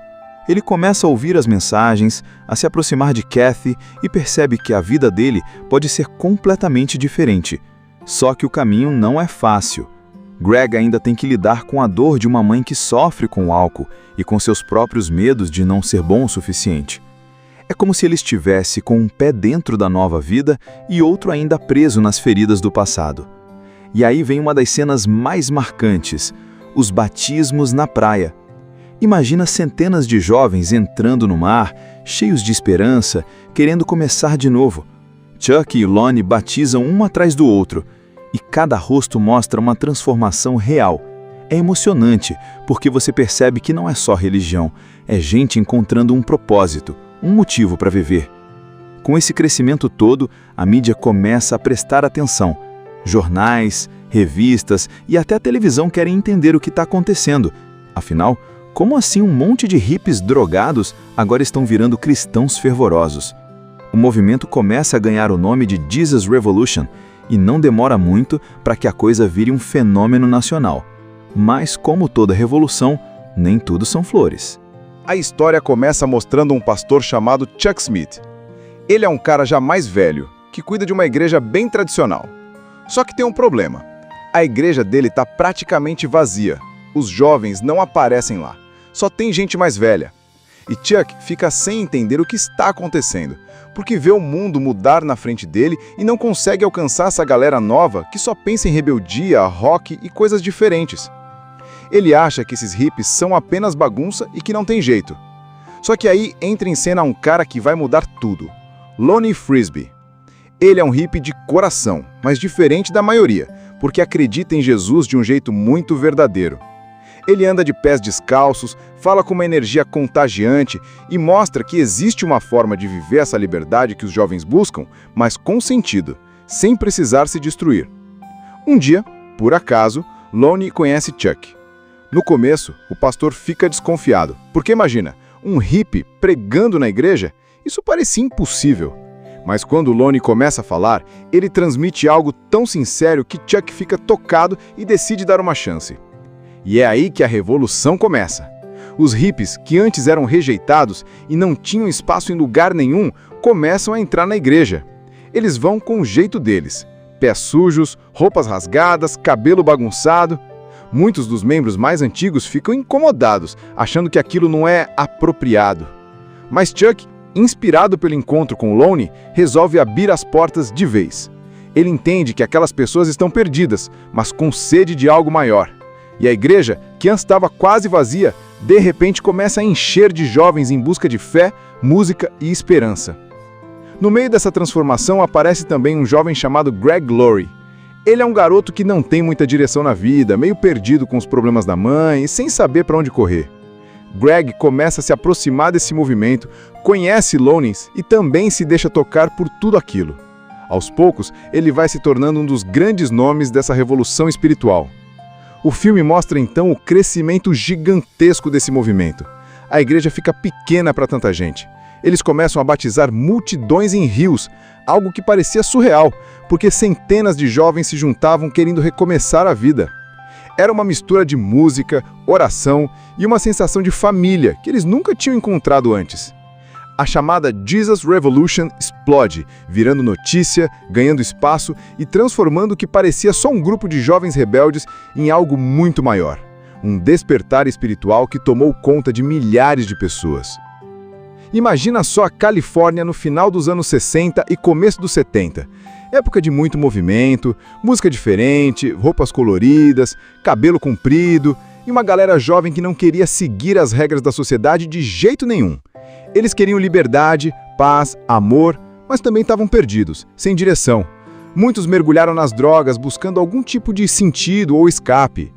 Ele começa a ouvir as mensagens, a se aproximar de Kathy e percebe que a vida dele pode ser completamente diferente. Só que o caminho não é fácil. Greg ainda tem que lidar com a dor de uma mãe que sofre com o álcool e com seus próprios medos de não ser bom o suficiente. É como se ele estivesse com um pé dentro da nova vida e outro ainda preso nas feridas do passado. E aí vem uma das cenas mais marcantes, os batismos na praia. Imagina centenas de jovens entrando no mar, cheios de esperança, querendo começar de novo. Chuck e Lonnie batizam um atrás do outro, e cada rosto mostra uma transformação real. É emocionante, porque você percebe que não é só religião, é gente encontrando um propósito, um motivo para viver. Com esse crescimento todo, a mídia começa a prestar atenção. Jornais, revistas e até a televisão querem entender o que está acontecendo. Afinal, como assim um monte de hippies drogados agora estão virando cristãos fervorosos? O movimento começa a ganhar o nome de Jesus Revolution e não demora muito para que a coisa vire um fenômeno nacional. Mas, como toda revolução, nem tudo são flores. A história começa mostrando um pastor chamado Chuck Smith. Ele é um cara já mais velho, que cuida de uma igreja bem tradicional. Só que tem um problema. A igreja dele está praticamente vazia. Os jovens não aparecem lá. Só tem gente mais velha. E Chuck fica sem entender o que está acontecendo, porque vê o mundo mudar na frente dele e não consegue alcançar essa galera nova que só pensa em rebeldia, rock e coisas diferentes. Ele acha que esses hippies são apenas bagunça e que não tem jeito. Só que aí entra em cena um cara que vai mudar tudo. Lonnie Frisbee. Ele é um hippie de coração, mas diferente da maioria, porque acredita em Jesus de um jeito muito verdadeiro. Ele anda de pés descalços, fala com uma energia contagiante e mostra que existe uma forma de viver essa liberdade que os jovens buscam, mas com sentido, sem precisar se destruir. Um dia, por acaso, Lonnie conhece Chuck. No começo, o pastor fica desconfiado, porque imagina, um hippie pregando na igreja? Isso parecia impossível. Mas quando Lonnie começa a falar, ele transmite algo tão sincero que Chuck fica tocado e decide dar uma chance. E é aí que a revolução começa. Os hippies, que antes eram rejeitados e não tinham espaço em lugar nenhum, começam a entrar na igreja. Eles vão com o jeito deles. Pés sujos, roupas rasgadas, cabelo bagunçado. Muitos dos membros mais antigos ficam incomodados, achando que aquilo não é apropriado. Mas Chuck, inspirado pelo encontro com Lonnie, resolve abrir as portas de vez. Ele entende que aquelas pessoas estão perdidas, mas com sede de algo maior. E a igreja, que antes estava quase vazia, de repente começa a encher de jovens em busca de fé, música e esperança. No meio dessa transformação aparece também um jovem chamado Greg Laurie. Ele é um garoto que não tem muita direção na vida, meio perdido com os problemas da mãe e sem saber para onde correr. Greg começa a se aproximar desse movimento, conhece Lonnie e também se deixa tocar por tudo aquilo. Aos poucos, ele vai se tornando um dos grandes nomes dessa revolução espiritual. O filme mostra então o crescimento gigantesco desse movimento. A igreja fica pequena para tanta gente. Eles começam a batizar multidões em rios, algo que parecia surreal, porque centenas de jovens se juntavam querendo recomeçar a vida. Era uma mistura de música, oração e uma sensação de família que eles nunca tinham encontrado antes. A chamada Jesus Revolution explode, virando notícia, ganhando espaço e transformando o que parecia só um grupo de jovens rebeldes em algo muito maior. Um despertar espiritual que tomou conta de milhares de pessoas. Imagina só a Califórnia no final dos anos 60 e começo dos 70. Época de muito movimento, música diferente, roupas coloridas, cabelo comprido e uma galera jovem que não queria seguir as regras da sociedade de jeito nenhum. Eles queriam liberdade, paz, amor, mas também estavam perdidos, sem direção. Muitos mergulharam nas drogas buscando algum tipo de sentido ou escape.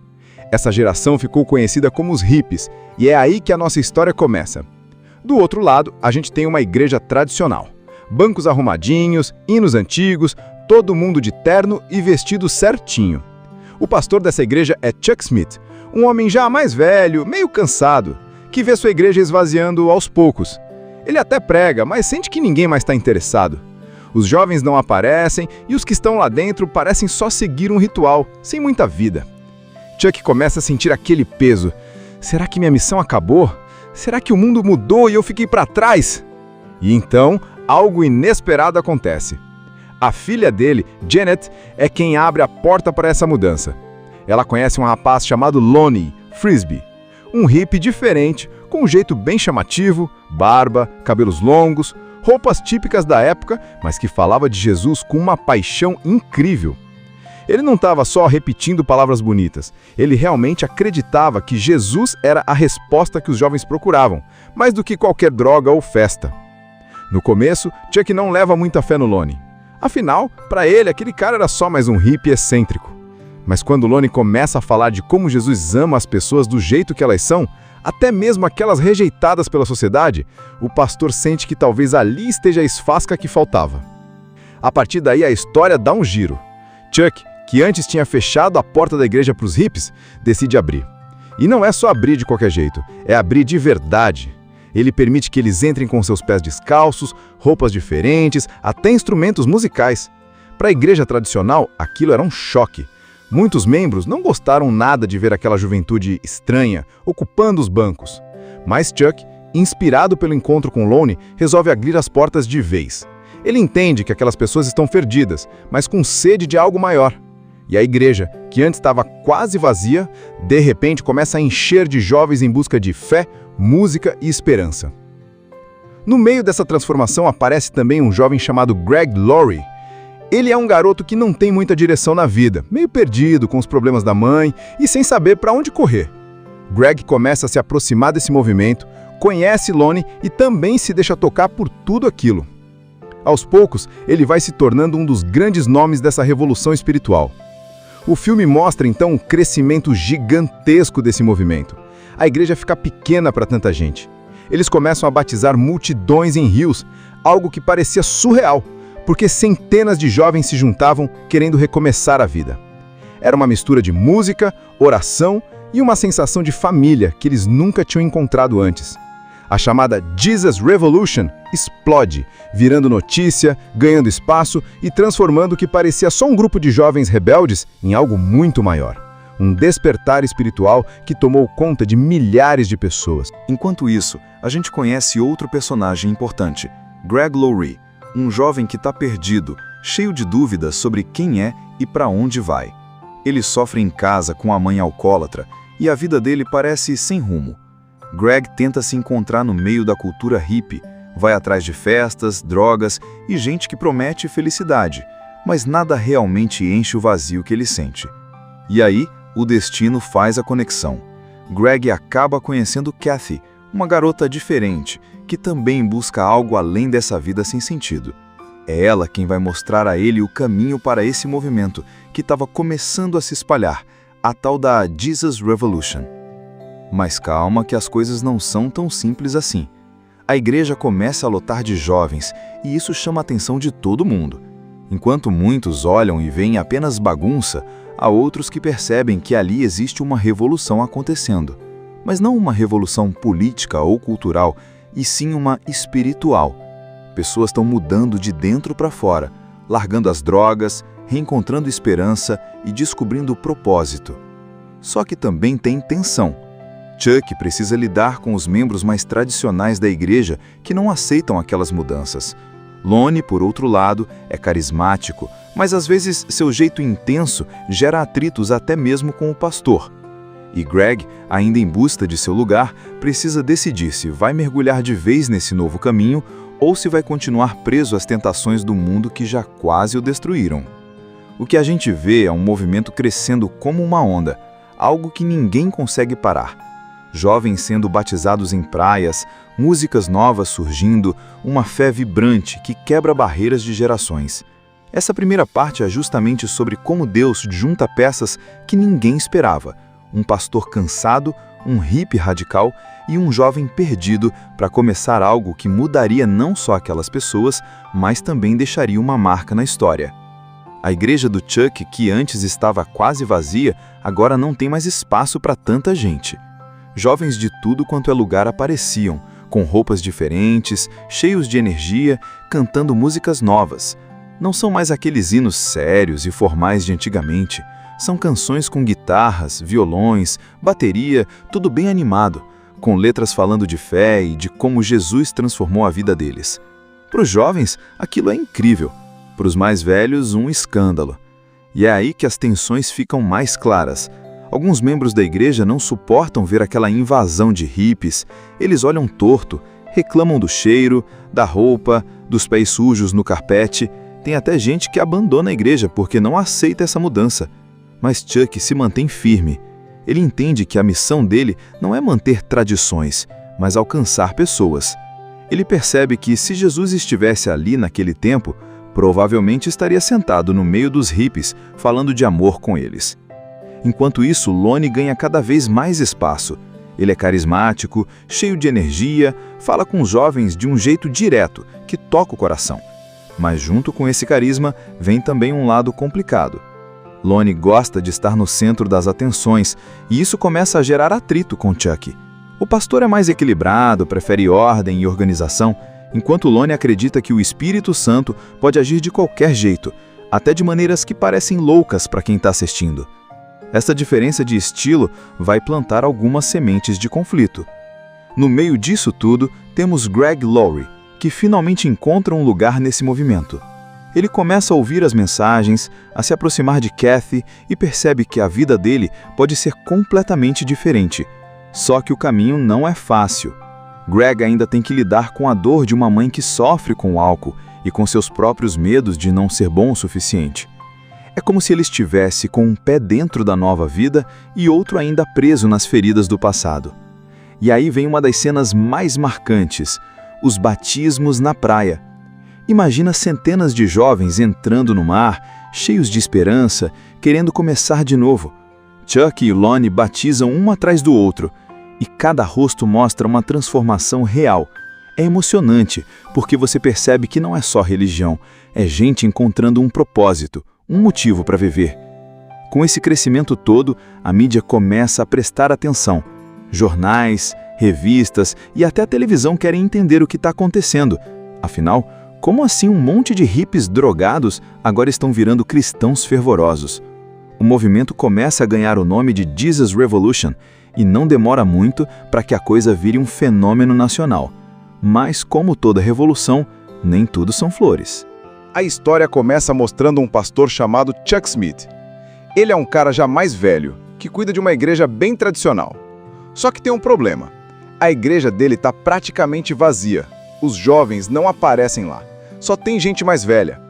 Essa geração ficou conhecida como os hippies, e é aí que a nossa história começa. Do outro lado, a gente tem uma igreja tradicional. Bancos arrumadinhos, hinos antigos, todo mundo de terno e vestido certinho. O pastor dessa igreja é Chuck Smith, um homem já mais velho, meio cansado, que vê sua igreja esvaziando aos poucos. Ele até prega, mas sente que ninguém mais está interessado. Os jovens não aparecem e os que estão lá dentro parecem só seguir um ritual, sem muita vida. Chuck começa a sentir aquele peso. Será que minha missão acabou? Será que o mundo mudou e eu fiquei para trás? E então, algo inesperado acontece. A filha dele, Janet, é quem abre a porta para essa mudança. Ela conhece um rapaz chamado Lonnie Frisbee, um hippie diferente, com um jeito bem chamativo, barba, cabelos longos, roupas típicas da época, mas que falava de Jesus com uma paixão incrível. Ele não estava só repetindo palavras bonitas, ele realmente acreditava que Jesus era a resposta que os jovens procuravam, mais do que qualquer droga ou festa. No começo, Chuck não leva muita fé no Lonnie. Afinal, para ele, aquele cara era só mais um hippie excêntrico. Mas quando Lonnie começa a falar de como Jesus ama as pessoas do jeito que elas são, até mesmo aquelas rejeitadas pela sociedade, o pastor sente que talvez ali esteja a esfasca que faltava. A partir daí, a história dá um giro. Chuck, que antes tinha fechado a porta da igreja para os hippies, decide abrir. E não é só abrir de qualquer jeito, é abrir de verdade. Ele permite que eles entrem com seus pés descalços, roupas diferentes, até instrumentos musicais. Para a igreja tradicional, aquilo era um choque. Muitos membros não gostaram nada de ver aquela juventude estranha, ocupando os bancos. Mas Chuck, inspirado pelo encontro com Lonnie, resolve abrir as portas de vez. Ele entende que aquelas pessoas estão perdidas, mas com sede de algo maior. E a igreja, que antes estava quase vazia, de repente começa a encher de jovens em busca de fé, música e esperança. No meio dessa transformação aparece também um jovem chamado Greg Laurie. Ele é um garoto que não tem muita direção na vida, meio perdido com os problemas da mãe e sem saber para onde correr. Greg começa a se aproximar desse movimento, conhece Lonnie e também se deixa tocar por tudo aquilo. Aos poucos, ele vai se tornando um dos grandes nomes dessa revolução espiritual. O filme mostra então um crescimento gigantesco desse movimento. A igreja fica pequena para tanta gente. Eles começam a batizar multidões em rios, algo que parecia surreal, porque centenas de jovens se juntavam querendo recomeçar a vida. Era uma mistura de música, oração e uma sensação de família que eles nunca tinham encontrado antes. A chamada Jesus Revolution explode, virando notícia, ganhando espaço e transformando o que parecia só um grupo de jovens rebeldes em algo muito maior. Um despertar espiritual que tomou conta de milhares de pessoas. Enquanto isso, a gente conhece outro personagem importante, Greg Laurie, um jovem que está perdido, cheio de dúvidas sobre quem é e para onde vai. Ele sofre em casa com a mãe alcoólatra e a vida dele parece sem rumo. Greg tenta se encontrar no meio da cultura hippie, vai atrás de festas, drogas e gente que promete felicidade, mas nada realmente enche o vazio que ele sente. E aí, o destino faz a conexão. Greg acaba conhecendo Kathy, uma garota diferente, que também busca algo além dessa vida sem sentido. É ela quem vai mostrar a ele o caminho para esse movimento que estava começando a se espalhar, a tal da Jesus Revolution. Mas calma que as coisas não são tão simples assim. A igreja começa a lotar de jovens e isso chama a atenção de todo mundo. Enquanto muitos olham e veem apenas bagunça, há outros que percebem que ali existe uma revolução acontecendo. Mas não uma revolução política ou cultural, e sim uma espiritual. Pessoas estão mudando de dentro para fora, largando as drogas, reencontrando esperança e descobrindo o propósito. Só que também tem tensão. Chuck precisa lidar com os membros mais tradicionais da igreja que não aceitam aquelas mudanças. Lonnie, por outro lado, é carismático, mas às vezes seu jeito intenso gera atritos até mesmo com o pastor. E Greg, ainda em busca de seu lugar, precisa decidir se vai mergulhar de vez nesse novo caminho ou se vai continuar preso às tentações do mundo que já quase o destruíram. O que a gente vê é um movimento crescendo como uma onda, algo que ninguém consegue parar. Jovens sendo batizados em praias, músicas novas surgindo, uma fé vibrante que quebra barreiras de gerações. Essa primeira parte é justamente sobre como Deus junta peças que ninguém esperava. Um pastor cansado, um hippie radical e um jovem perdido para começar algo que mudaria não só aquelas pessoas, mas também deixaria uma marca na história. A igreja do Chuck, que antes estava quase vazia, agora não tem mais espaço para tanta gente. Jovens de tudo quanto é lugar apareciam, com roupas diferentes, cheios de energia, cantando músicas novas. Não são mais aqueles hinos sérios e formais de antigamente. São canções com guitarras, violões, bateria, tudo bem animado, com letras falando de fé e de como Jesus transformou a vida deles. Para os jovens, aquilo é incrível. Para os mais velhos, um escândalo. E é aí que as tensões ficam mais claras. Alguns membros da igreja não suportam ver aquela invasão de hippies. Eles olham torto, reclamam do cheiro, da roupa, dos pés sujos no carpete. Tem até gente que abandona a igreja porque não aceita essa mudança. Mas Chuck se mantém firme. Ele entende que a missão dele não é manter tradições, mas alcançar pessoas. Ele percebe que se Jesus estivesse ali naquele tempo, provavelmente estaria sentado no meio dos hippies, falando de amor com eles. Enquanto isso, Lonnie ganha cada vez mais espaço. Ele é carismático, cheio de energia, fala com os jovens de um jeito direto, que toca o coração. Mas junto com esse carisma, vem também um lado complicado. Lonnie gosta de estar no centro das atenções, e isso começa a gerar atrito com Chuck. O pastor é mais equilibrado, prefere ordem e organização, enquanto Lonnie acredita que o Espírito Santo pode agir de qualquer jeito, até de maneiras que parecem loucas para quem está assistindo. Essa diferença de estilo vai plantar algumas sementes de conflito. No meio disso tudo, temos Greg Laurie, que finalmente encontra um lugar nesse movimento. Ele começa a ouvir as mensagens, a se aproximar de Kathy e percebe que a vida dele pode ser completamente diferente. Só que o caminho não é fácil. Greg ainda tem que lidar com a dor de uma mãe que sofre com o álcool e com seus próprios medos de não ser bom o suficiente. É como se ele estivesse com um pé dentro da nova vida e outro ainda preso nas feridas do passado. E aí vem uma das cenas mais marcantes, os batismos na praia. Imagina centenas de jovens entrando no mar, cheios de esperança, querendo começar de novo. Chuck e Lonnie batizam um atrás do outro, e cada rosto mostra uma transformação real. É emocionante, porque você percebe que não é só religião, é gente encontrando um propósito, um motivo para viver. Com esse crescimento todo, a mídia começa a prestar atenção. Jornais, revistas e até a televisão querem entender o que está acontecendo. Afinal, como assim um monte de hippies drogados agora estão virando cristãos fervorosos? O movimento começa a ganhar o nome de Jesus Revolution e não demora muito para que a coisa vire um fenômeno nacional. Mas, como toda revolução, nem tudo são flores. A história começa mostrando um pastor chamado Chuck Smith. Ele é um cara já mais velho, que cuida de uma igreja bem tradicional. Só que tem um problema. A igreja dele está praticamente vazia. Os jovens não aparecem lá. Só tem gente mais velha.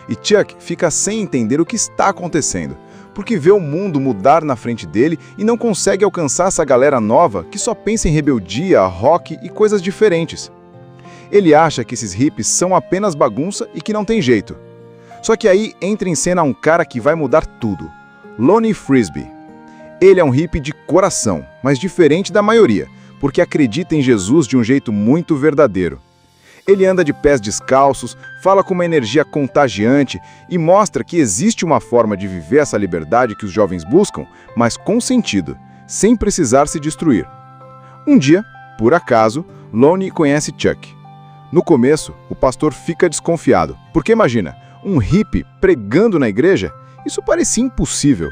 E Chuck fica sem entender o que está acontecendo, porque vê o mundo mudar na frente dele e não consegue alcançar essa galera nova que só pensa em rebeldia, rock e coisas diferentes. Ele acha que esses hippies são apenas bagunça e que não tem jeito. Só que aí entra em cena um cara que vai mudar tudo. Lonnie Frisbee. Ele é um hippie de coração, mas diferente da maioria, porque acredita em Jesus de um jeito muito verdadeiro. Ele anda de pés descalços, fala com uma energia contagiante e mostra que existe uma forma de viver essa liberdade que os jovens buscam, mas com sentido, sem precisar se destruir. Um dia, por acaso, Lonnie conhece Chuck. No começo, o pastor fica desconfiado, porque imagina, um hippie pregando na igreja? Isso parecia impossível.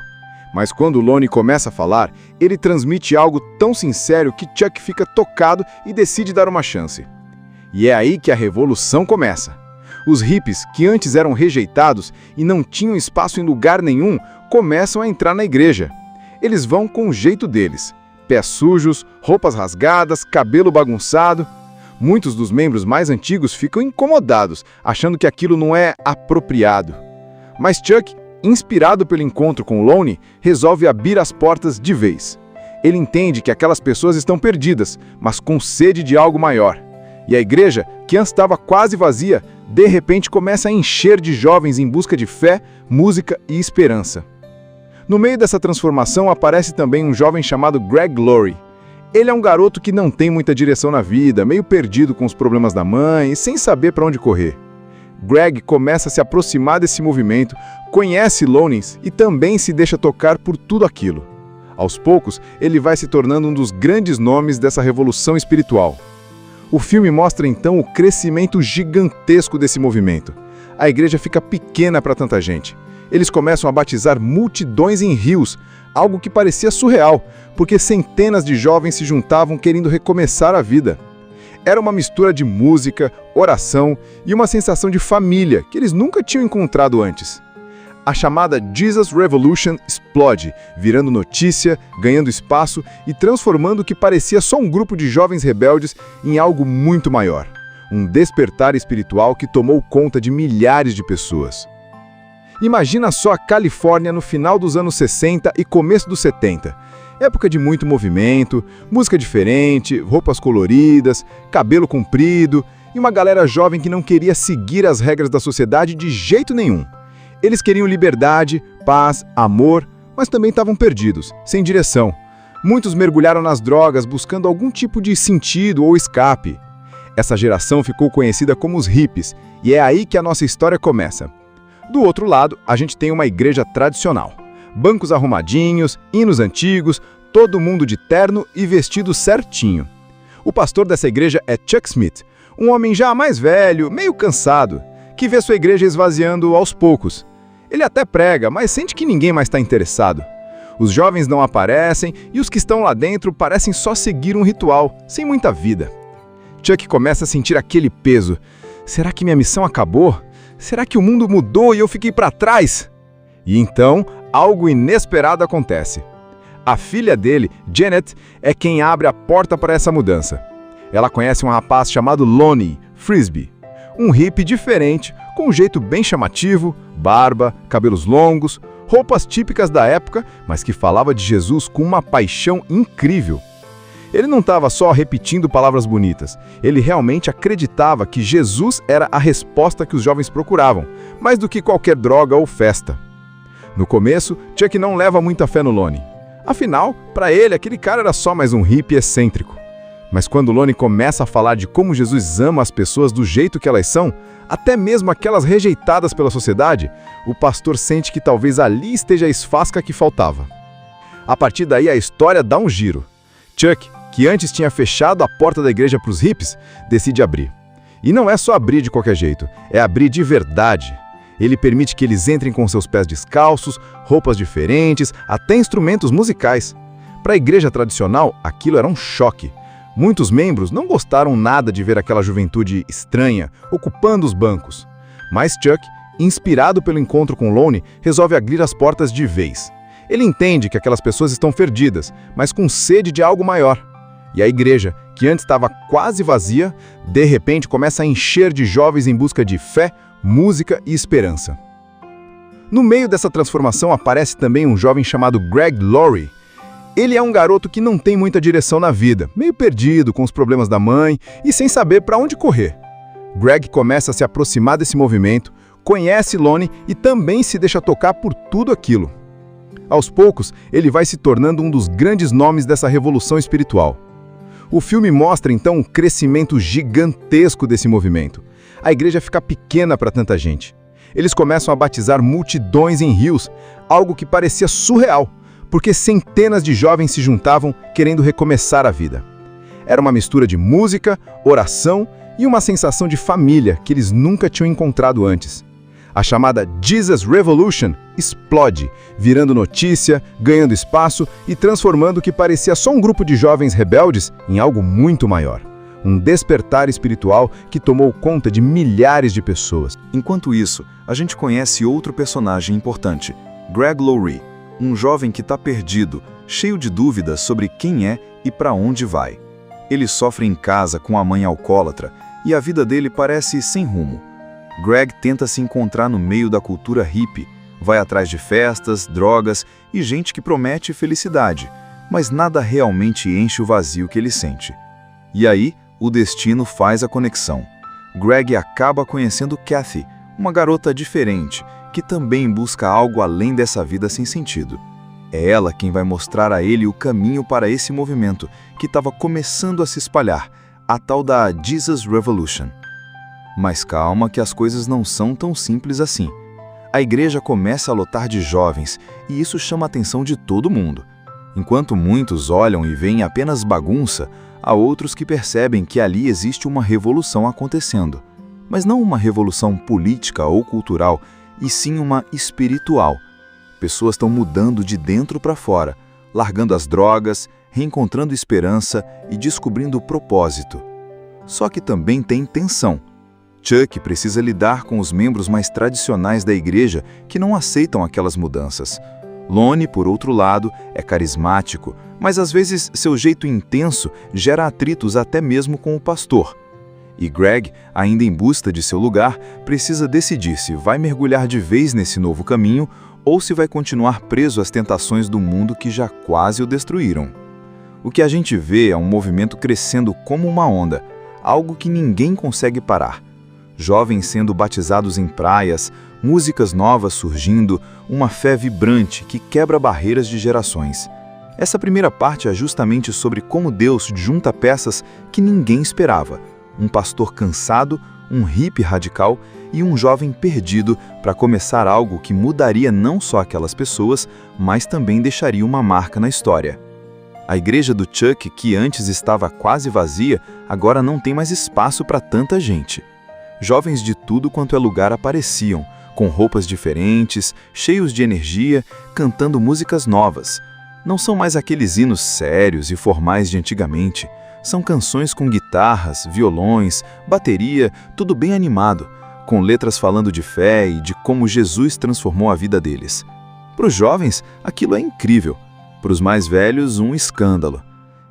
Mas quando Lonnie começa a falar, ele transmite algo tão sincero que Chuck fica tocado e decide dar uma chance. E é aí que a revolução começa. Os hippies, que antes eram rejeitados e não tinham espaço em lugar nenhum, começam a entrar na igreja. Eles vão com o jeito deles. Pés sujos, roupas rasgadas, cabelo bagunçado. Muitos dos membros mais antigos ficam incomodados, achando que aquilo não é apropriado. Mas Chuck, inspirado pelo encontro com Lonnie, resolve abrir as portas de vez. Ele entende que aquelas pessoas estão perdidas, mas com sede de algo maior. E a igreja, que antes estava quase vazia, de repente começa a encher de jovens em busca de fé, música e esperança. No meio dessa transformação aparece também um jovem chamado Greg Laurie. Ele é um garoto que não tem muita direção na vida, meio perdido com os problemas da mãe e sem saber para onde correr. Greg começa a se aproximar desse movimento, conhece Lonnie e também se deixa tocar por tudo aquilo. Aos poucos, ele vai se tornando um dos grandes nomes dessa revolução espiritual. O filme mostra então o crescimento gigantesco desse movimento. A igreja fica pequena para tanta gente. Eles começam a batizar multidões em rios, algo que parecia surreal, porque centenas de jovens se juntavam querendo recomeçar a vida. Era uma mistura de música, oração e uma sensação de família que eles nunca tinham encontrado antes. A chamada Jesus Revolution explode, virando notícia, ganhando espaço e transformando o que parecia só um grupo de jovens rebeldes em algo muito maior. Um despertar espiritual que tomou conta de milhares de pessoas. Imagina só a Califórnia no final dos anos 60 e começo dos 70. Época de muito movimento, música diferente, roupas coloridas, cabelo comprido e uma galera jovem que não queria seguir as regras da sociedade de jeito nenhum. Eles queriam liberdade, paz, amor, mas também estavam perdidos, sem direção. Muitos mergulharam nas drogas buscando algum tipo de sentido ou escape. Essa geração ficou conhecida como os hippies, e é aí que a nossa história começa. Do outro lado, a gente tem uma igreja tradicional. Bancos arrumadinhos, hinos antigos, todo mundo de terno e vestido certinho. O pastor dessa igreja é Chuck Smith, um homem já mais velho, meio cansado, que vê sua igreja esvaziando aos poucos. Ele até prega, mas sente que ninguém mais está interessado. Os jovens não aparecem e os que estão lá dentro parecem só seguir um ritual, sem muita vida. Chuck começa a sentir aquele peso. Será que minha missão acabou? Será que o mundo mudou e eu fiquei para trás? E então, algo inesperado acontece. A filha dele, Janet, é quem abre a porta para essa mudança. Ela conhece um rapaz chamado Lonnie Frisbee, um hippie diferente, com um jeito bem chamativo, barba, cabelos longos, roupas típicas da época, mas que falava de Jesus com uma paixão incrível. Ele não estava só repetindo palavras bonitas. Ele realmente acreditava que Jesus era a resposta que os jovens procuravam, mais do que qualquer droga ou festa. No começo, Chuck não leva muita fé no Lonnie. Afinal, para ele, aquele cara era só mais um hippie excêntrico. Mas quando Lonnie começa a falar de como Jesus ama as pessoas do jeito que elas são, até mesmo aquelas rejeitadas pela sociedade, o pastor sente que talvez ali esteja a esfasca que faltava. A partir daí, a história dá um giro. Chuck, que antes tinha fechado a porta da igreja para os hippies, decide abrir. E não é só abrir de qualquer jeito, é abrir de verdade. Ele permite que eles entrem com seus pés descalços, roupas diferentes, até instrumentos musicais. Para a igreja tradicional, aquilo era um choque. Muitos membros não gostaram nada de ver aquela juventude estranha, ocupando os bancos. Mas Chuck, inspirado pelo encontro com Lonnie, resolve abrir as portas de vez. Ele entende que aquelas pessoas estão perdidas, mas com sede de algo maior. E a igreja, que antes estava quase vazia, de repente começa a encher de jovens em busca de fé, música e esperança. No meio dessa transformação aparece também um jovem chamado Greg Laurie. Ele é um garoto que não tem muita direção na vida, meio perdido com os problemas da mãe e sem saber para onde correr. Greg começa a se aproximar desse movimento, conhece Lonnie e também se deixa tocar por tudo aquilo. Aos poucos, ele vai se tornando um dos grandes nomes dessa revolução espiritual. O filme mostra então um crescimento gigantesco desse movimento. A igreja fica pequena para tanta gente. Eles começam a batizar multidões em rios, algo que parecia surreal, porque centenas de jovens se juntavam querendo recomeçar a vida. Era uma mistura de música, oração e uma sensação de família que eles nunca tinham encontrado antes. A chamada Jesus Revolution explode, virando notícia, ganhando espaço e transformando o que parecia só um grupo de jovens rebeldes em algo muito maior. Um despertar espiritual que tomou conta de milhares de pessoas. Enquanto isso, a gente conhece outro personagem importante, Greg Laurie, um jovem que está perdido, cheio de dúvidas sobre quem é e para onde vai. Ele sofre em casa com a mãe alcoólatra e a vida dele parece sem rumo. Greg tenta se encontrar no meio da cultura hippie, vai atrás de festas, drogas e gente que promete felicidade, mas nada realmente enche o vazio que ele sente. E aí, o destino faz a conexão. Greg acaba conhecendo Kathy, uma garota diferente, que também busca algo além dessa vida sem sentido. É ela quem vai mostrar a ele o caminho para esse movimento, que estava começando a se espalhar, a tal da Jesus Revolution. Mas calma que as coisas não são tão simples assim. A igreja começa a lotar de jovens, e isso chama a atenção de todo mundo. Enquanto muitos olham e veem apenas bagunça, há outros que percebem que ali existe uma revolução acontecendo. Mas não uma revolução política ou cultural, e sim uma espiritual. Pessoas estão mudando de dentro para fora, largando as drogas, reencontrando esperança e descobrindo o propósito. Só que também tem tensão. Chuck precisa lidar com os membros mais tradicionais da igreja que não aceitam aquelas mudanças. Lonnie, por outro lado, é carismático, mas às vezes seu jeito intenso gera atritos até mesmo com o pastor. E Greg, ainda em busca de seu lugar, precisa decidir se vai mergulhar de vez nesse novo caminho ou se vai continuar preso às tentações do mundo que já quase o destruíram. O que a gente vê é um movimento crescendo como uma onda, algo que ninguém consegue parar. Jovens sendo batizados em praias, músicas novas surgindo, uma fé vibrante que quebra barreiras de gerações. Essa primeira parte é justamente sobre como Deus junta peças que ninguém esperava. Um pastor cansado, um hippie radical e um jovem perdido para começar algo que mudaria não só aquelas pessoas, mas também deixaria uma marca na história. A igreja do Chuck, que antes estava quase vazia, agora não tem mais espaço para tanta gente. Jovens de tudo quanto é lugar apareciam, com roupas diferentes, cheios de energia, cantando músicas novas. Não são mais aqueles hinos sérios e formais de antigamente. São canções com guitarras, violões, bateria, tudo bem animado, com letras falando de fé e de como Jesus transformou a vida deles. Para os jovens, aquilo é incrível. Para os mais velhos, um escândalo.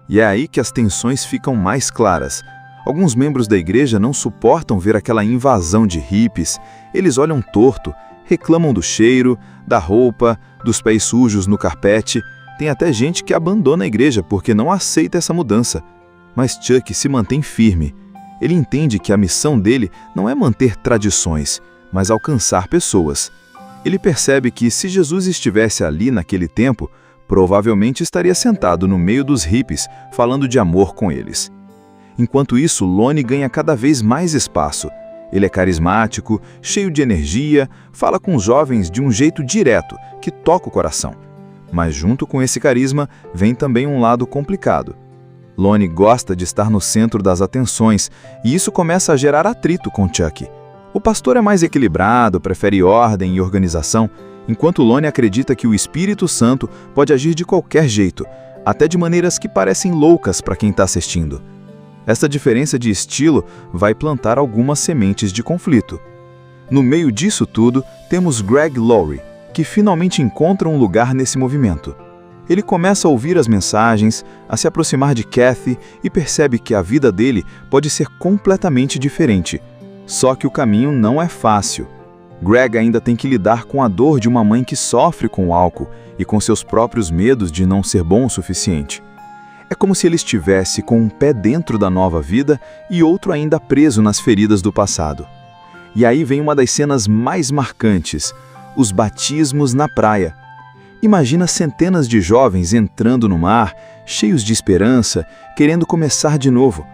E é aí que as tensões ficam mais claras. Alguns membros da igreja não suportam ver aquela invasão de hippies. Eles olham torto, reclamam do cheiro, da roupa, dos pés sujos no carpete. Tem até gente que abandona a igreja porque não aceita essa mudança. Mas Chuck se mantém firme. Ele entende que a missão dele não é manter tradições, mas alcançar pessoas. Ele percebe que se Jesus estivesse ali naquele tempo, provavelmente estaria sentado no meio dos hippies, falando de amor com eles. Enquanto isso, Lonnie ganha cada vez mais espaço. Ele é carismático, cheio de energia, fala com os jovens de um jeito direto, que toca o coração. Mas junto com esse carisma, vem também um lado complicado. Lonnie gosta de estar no centro das atenções, e isso começa a gerar atrito com Chuck. O pastor é mais equilibrado, prefere ordem e organização, enquanto Lonnie acredita que o Espírito Santo pode agir de qualquer jeito, até de maneiras que parecem loucas para quem está assistindo. Essa diferença de estilo vai plantar algumas sementes de conflito. No meio disso tudo, temos Greg Laurie, que finalmente encontra um lugar nesse movimento. Ele começa a ouvir as mensagens, a se aproximar de Kathy e percebe que a vida dele pode ser completamente diferente. Só que o caminho não é fácil. Greg ainda tem que lidar com a dor de uma mãe que sofre com o álcool e com seus próprios medos de não ser bom o suficiente. É como se ele estivesse com um pé dentro da nova vida e outro ainda preso nas feridas do passado. E aí vem uma das cenas mais marcantes, os batismos na praia. Imagina centenas de jovens entrando no mar, cheios de esperança, querendo começar de novo.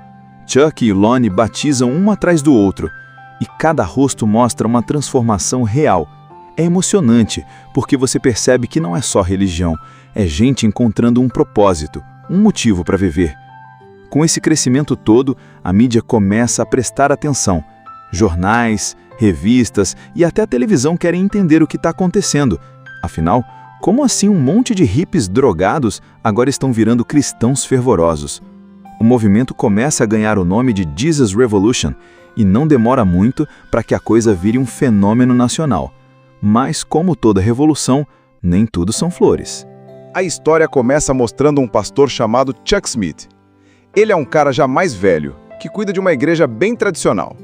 Chuck e Lonnie batizam um atrás do outro, e cada rosto mostra uma transformação real. É emocionante, porque você percebe que não é só religião, é gente encontrando um propósito, um motivo para viver. Com esse crescimento todo, a mídia começa a prestar atenção. Jornais, revistas e até a televisão querem entender o que está acontecendo. Afinal, como assim um monte de hippies drogados agora estão virando cristãos fervorosos? O movimento começa a ganhar o nome de Jesus Revolution e não demora muito para que a coisa vire um fenômeno nacional. Mas, como toda revolução, nem tudo são flores. A história começa mostrando um pastor chamado Chuck Smith. Ele é um cara já mais velho, que cuida de uma igreja bem tradicional.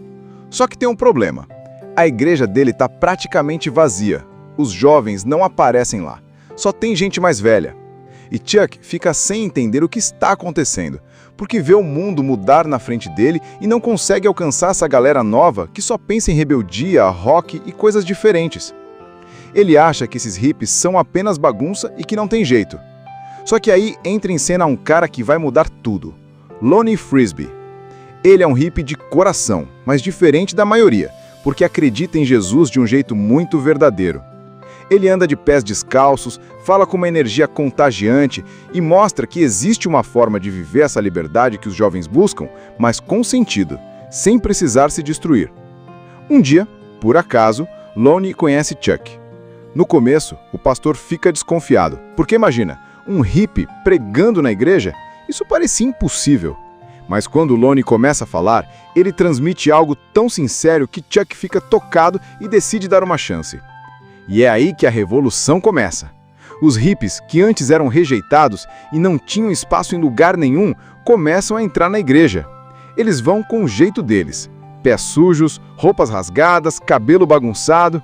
Só que tem um problema. A igreja dele está praticamente vazia. Os jovens não aparecem lá. Só tem gente mais velha. E Chuck fica sem entender o que está acontecendo, porque vê o mundo mudar na frente dele e não consegue alcançar essa galera nova que só pensa em rebeldia, rock e coisas diferentes. Ele acha que esses hippies são apenas bagunça e que não tem jeito. Só que aí entra em cena um cara que vai mudar tudo. Lonnie Frisbee. Ele é um hippie de coração, mas diferente da maioria, porque acredita em Jesus de um jeito muito verdadeiro. Ele anda de pés descalços, fala com uma energia contagiante e mostra que existe uma forma de viver essa liberdade que os jovens buscam, mas com sentido, sem precisar se destruir. Um dia, por acaso, Lonnie conhece Chuck. No começo, o pastor fica desconfiado, porque imagina, um hippie pregando na igreja? Isso parecia impossível. Mas quando Lonnie começa a falar, ele transmite algo tão sincero que Chuck fica tocado e decide dar uma chance. E é aí que a revolução começa. Os hippies, que antes eram rejeitados e não tinham espaço em lugar nenhum, começam a entrar na igreja. Eles vão com o jeito deles. Pés sujos, roupas rasgadas, cabelo bagunçado.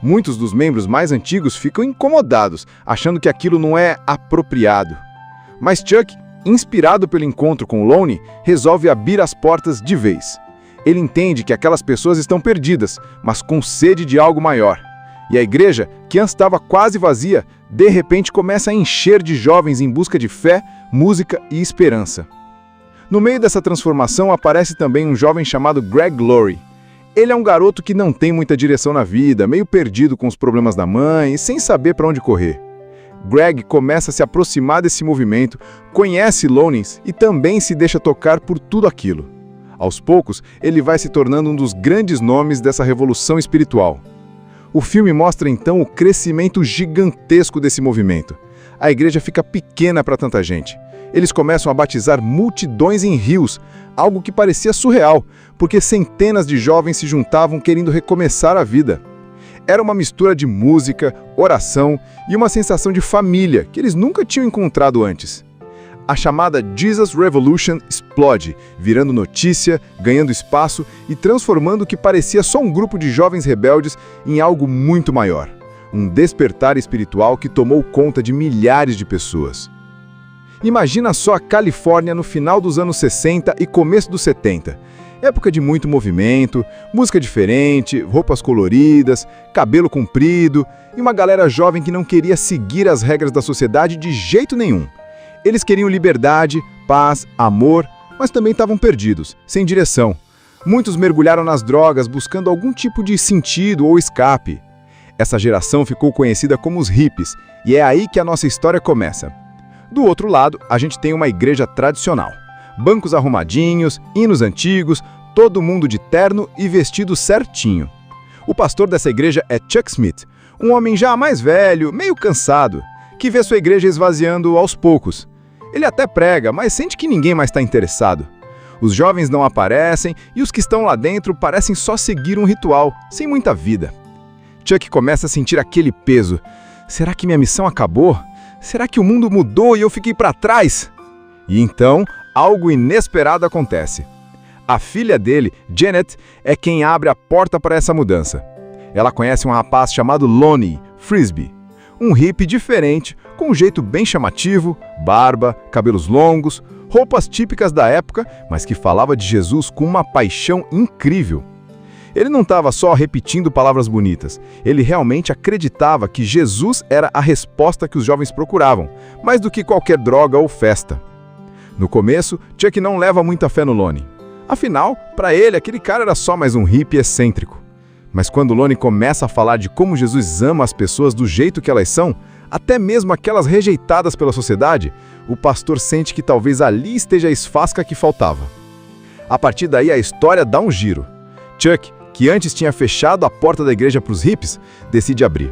Muitos dos membros mais antigos ficam incomodados, achando que aquilo não é apropriado. Mas Chuck, inspirado pelo encontro com Lonnie, resolve abrir as portas de vez. Ele entende que aquelas pessoas estão perdidas, mas com sede de algo maior. E a igreja, que antes estava quase vazia, de repente começa a encher de jovens em busca de fé, música e esperança. No meio dessa transformação aparece também um jovem chamado Greg Laurie. Ele é um garoto que não tem muita direção na vida, meio perdido com os problemas da mãe e sem saber para onde correr. Greg começa a se aproximar desse movimento, conhece Lonnie e também se deixa tocar por tudo aquilo. Aos poucos, ele vai se tornando um dos grandes nomes dessa revolução espiritual. O filme mostra então o crescimento gigantesco desse movimento. A igreja fica pequena para tanta gente. Eles começam a batizar multidões em rios, algo que parecia surreal, porque centenas de jovens se juntavam querendo recomeçar a vida. Era uma mistura de música, oração e uma sensação de família que eles nunca tinham encontrado antes. A chamada Jesus Revolution explode, virando notícia, ganhando espaço e transformando o que parecia só um grupo de jovens rebeldes em algo muito maior. um despertar espiritual que tomou conta de milhares de pessoas. Imagina só a Califórnia no final dos anos 60 e começo dos 70. Época de muito movimento, música diferente, roupas coloridas, cabelo comprido e uma galera jovem que não queria seguir as regras da sociedade de jeito nenhum. Eles queriam liberdade, paz, amor, mas também estavam perdidos, sem direção. Muitos mergulharam nas drogas buscando algum tipo de sentido ou escape. Essa geração ficou conhecida como os hippies, e é aí que a nossa história começa. Do outro lado, a gente tem uma igreja tradicional. Bancos arrumadinhos, hinos antigos, todo mundo de terno e vestido certinho. O pastor dessa igreja é Chuck Smith, um homem já mais velho, meio cansado, que vê sua igreja esvaziando aos poucos. Ele até prega, mas sente que ninguém mais está interessado. Os jovens não aparecem e os que estão lá dentro parecem só seguir um ritual, sem muita vida. Chuck começa a sentir aquele peso. Será que minha missão acabou? Será que o mundo mudou e eu fiquei para trás? E então, algo inesperado acontece. A filha dele, Janet, é quem abre a porta para essa mudança. Ela conhece um rapaz chamado Lonnie Frisbee, um hippie diferente, com um jeito bem chamativo, barba, cabelos longos, roupas típicas da época, mas que falava de Jesus com uma paixão incrível. Ele não estava só repetindo palavras bonitas, ele realmente acreditava que Jesus era a resposta que os jovens procuravam, mais do que qualquer droga ou festa. No começo, Chuck não leva muita fé no Lonnie. Afinal, para ele, aquele cara era só mais um hippie excêntrico. Mas quando Lonnie começa a falar de como Jesus ama as pessoas do jeito que elas são, até mesmo aquelas rejeitadas pela sociedade, o pastor sente que talvez ali esteja a esfasca que faltava. A partir daí, a história dá um giro. Chuck, que antes tinha fechado a porta da igreja para os hippies, decide abrir.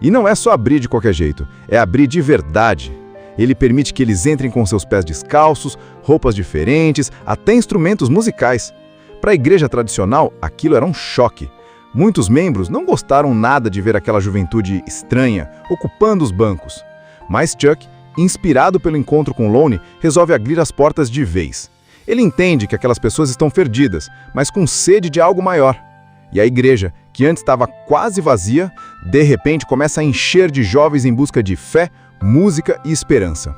E não é só abrir de qualquer jeito, é abrir de verdade. Ele permite que eles entrem com seus pés descalços, roupas diferentes, até instrumentos musicais. Para a igreja tradicional, aquilo era um choque. Muitos membros não gostaram nada de ver aquela juventude estranha ocupando os bancos. Mas Chuck, inspirado pelo encontro com Lonnie, resolve abrir as portas de vez. Ele entende que aquelas pessoas estão perdidas, mas com sede de algo maior. E a igreja, que antes estava quase vazia, de repente começa a encher de jovens em busca de fé, música e esperança.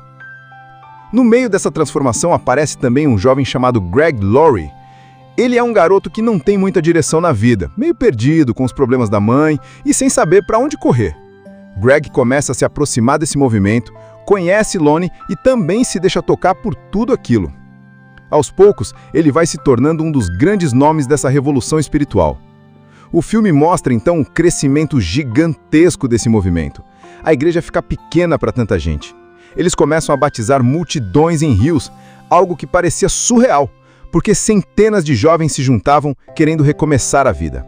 No meio dessa transformação aparece também um jovem chamado Greg Laurie. Ele é um garoto que não tem muita direção na vida, meio perdido com os problemas da mãe e sem saber para onde correr. Greg começa a se aproximar desse movimento, conhece Lonnie e também se deixa tocar por tudo aquilo. Aos poucos, ele vai se tornando um dos grandes nomes dessa revolução espiritual. O filme mostra então o crescimento gigantesco desse movimento. A igreja fica pequena para tanta gente. Eles começam a batizar multidões em rios, algo que parecia surreal, porque centenas de jovens se juntavam querendo recomeçar a vida.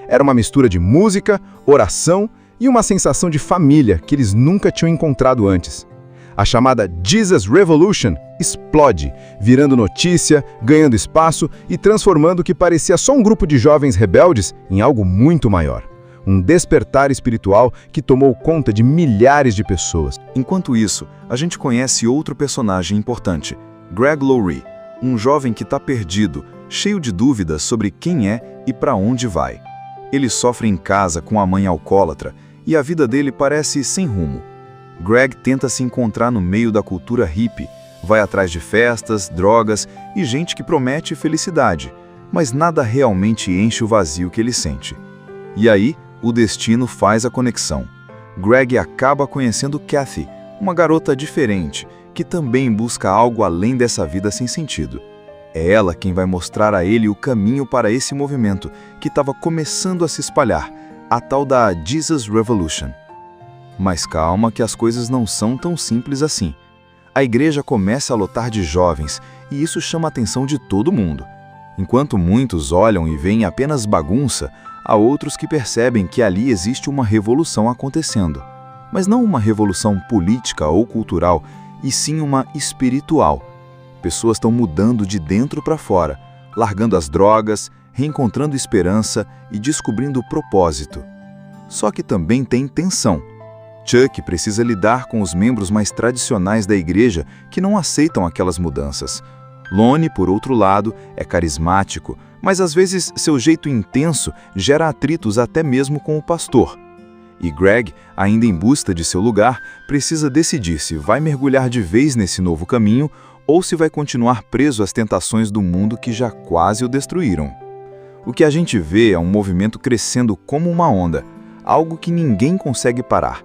Era uma mistura de música, oração e uma sensação de família que eles nunca tinham encontrado antes. A chamada Jesus Revolution explode, virando notícia, ganhando espaço e transformando o que parecia só um grupo de jovens rebeldes em algo muito maior. Um despertar espiritual que tomou conta de milhares de pessoas. Enquanto isso, a gente conhece outro personagem importante, Greg Laurie, um jovem que está perdido, cheio de dúvidas sobre quem é e para onde vai. Ele sofre em casa com a mãe alcoólatra e a vida dele parece sem rumo. Greg tenta se encontrar no meio da cultura hippie, vai atrás de festas, drogas e gente que promete felicidade, mas nada realmente enche o vazio que ele sente. E aí, o destino faz a conexão. Greg acaba conhecendo Kathy, uma garota diferente, que também busca algo além dessa vida sem sentido. É ela quem vai mostrar a ele o caminho para esse movimento que estava começando a se espalhar, a tal da Jesus Revolution. Mas calma que as coisas não são tão simples assim. A igreja começa a lotar de jovens e isso chama a atenção de todo mundo. Enquanto muitos olham e veem apenas bagunça, há outros que percebem que ali existe uma revolução acontecendo. Mas não uma revolução política ou cultural, e sim uma espiritual. Pessoas estão mudando de dentro para fora, largando as drogas, reencontrando esperança e descobrindo propósito. Só que também tem tensão. Chuck precisa lidar com os membros mais tradicionais da igreja que não aceitam aquelas mudanças. Lonnie, por outro lado, é carismático, mas às vezes seu jeito intenso gera atritos até mesmo com o pastor. E Greg, ainda em busca de seu lugar, precisa decidir se vai mergulhar de vez nesse novo caminho ou se vai continuar preso às tentações do mundo que já quase o destruíram. O que a gente vê é um movimento crescendo como uma onda, algo que ninguém consegue parar.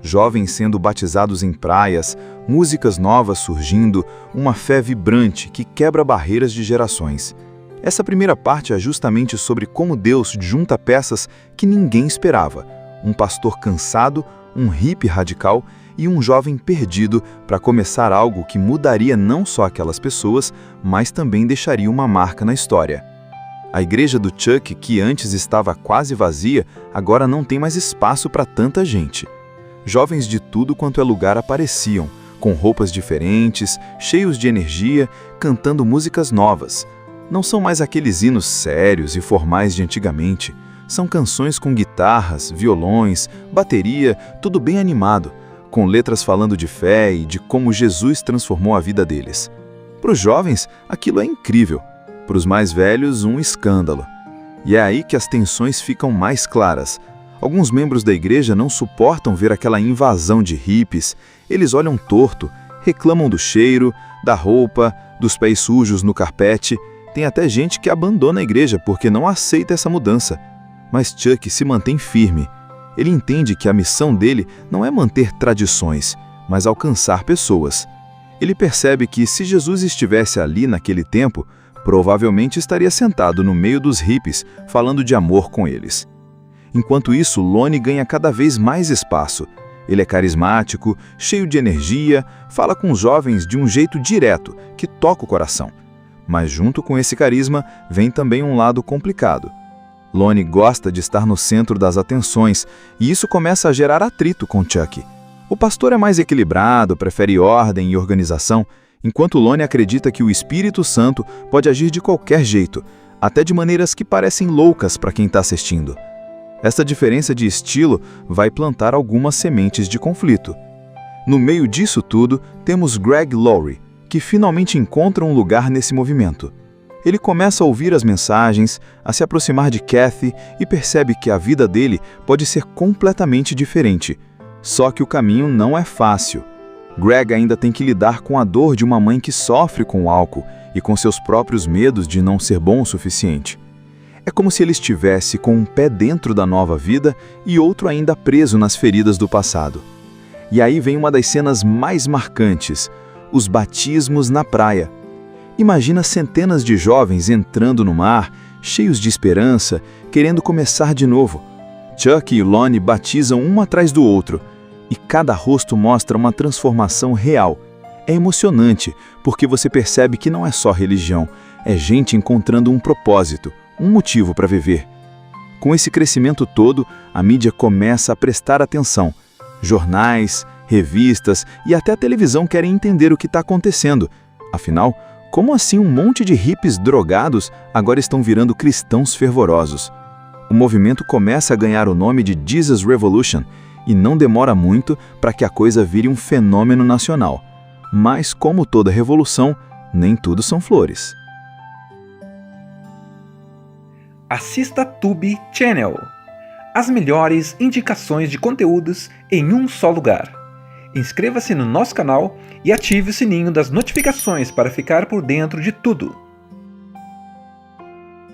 Jovens sendo batizados em praias, músicas novas surgindo, uma fé vibrante que quebra barreiras de gerações. Essa primeira parte é justamente sobre como Deus junta peças que ninguém esperava. Um pastor cansado, um hippie radical e um jovem perdido para começar algo que mudaria não só aquelas pessoas, mas também deixaria uma marca na história. A igreja do Chuck, que antes estava quase vazia, agora não tem mais espaço para tanta gente. Jovens de tudo quanto é lugar apareciam, com roupas diferentes, cheios de energia, cantando músicas novas. Não são mais aqueles hinos sérios e formais de antigamente. São canções com guitarras, violões, bateria, tudo bem animado, com letras falando de fé e de como Jesus transformou a vida deles. Para os jovens, aquilo é incrível. Para os mais velhos, um escândalo. E é aí que as tensões ficam mais claras. Alguns membros da igreja não suportam ver aquela invasão de hippies. Eles olham torto, reclamam do cheiro, da roupa, dos pés sujos no carpete. Tem até gente que abandona a igreja porque não aceita essa mudança. Mas Chuck se mantém firme. Ele entende que a missão dele não é manter tradições, mas alcançar pessoas. Ele percebe que se Jesus estivesse ali naquele tempo, provavelmente estaria sentado no meio dos hippies, falando de amor com eles. Enquanto isso, Lonnie ganha cada vez mais espaço. Ele é carismático, cheio de energia, fala com os jovens de um jeito direto, que toca o coração. Mas junto com esse carisma, vem também um lado complicado. Lonnie gosta de estar no centro das atenções, e isso começa a gerar atrito com Chuck. O pastor é mais equilibrado, prefere ordem e organização, enquanto Lonnie acredita que o Espírito Santo pode agir de qualquer jeito, até de maneiras que parecem loucas para quem está assistindo. Essa diferença de estilo vai plantar algumas sementes de conflito. No meio disso tudo, temos Greg Laurie, que finalmente encontra um lugar nesse movimento. Ele começa a ouvir as mensagens, a se aproximar de Kathy e percebe que a vida dele pode ser completamente diferente. Só que o caminho não é fácil. Greg ainda tem que lidar com a dor de uma mãe que sofre com o álcool e com seus próprios medos de não ser bom o suficiente. É como se ele estivesse com um pé dentro da nova vida e outro ainda preso nas feridas do passado. E aí vem uma das cenas mais marcantes, os batismos na praia. Imagina centenas de jovens entrando no mar, cheios de esperança, querendo começar de novo. Chuck e Lonnie batizam um atrás do outro, e cada rosto mostra uma transformação real. É emocionante, porque você percebe que não é só religião, é gente encontrando um propósito, um motivo para viver. Com esse crescimento todo, a mídia começa a prestar atenção. Jornais, revistas e até a televisão querem entender o que está acontecendo. Afinal, como assim um monte de hippies drogados agora estão virando cristãos fervorosos? O movimento começa a ganhar o nome de Jesus Revolution e não demora muito para que a coisa vire um fenômeno nacional. Mas, como toda revolução, nem tudo são flores. Assista Tube Channel. As melhores indicações de conteúdos em um só lugar. Inscreva-se no nosso canal e ative o sininho das notificações para ficar por dentro de tudo.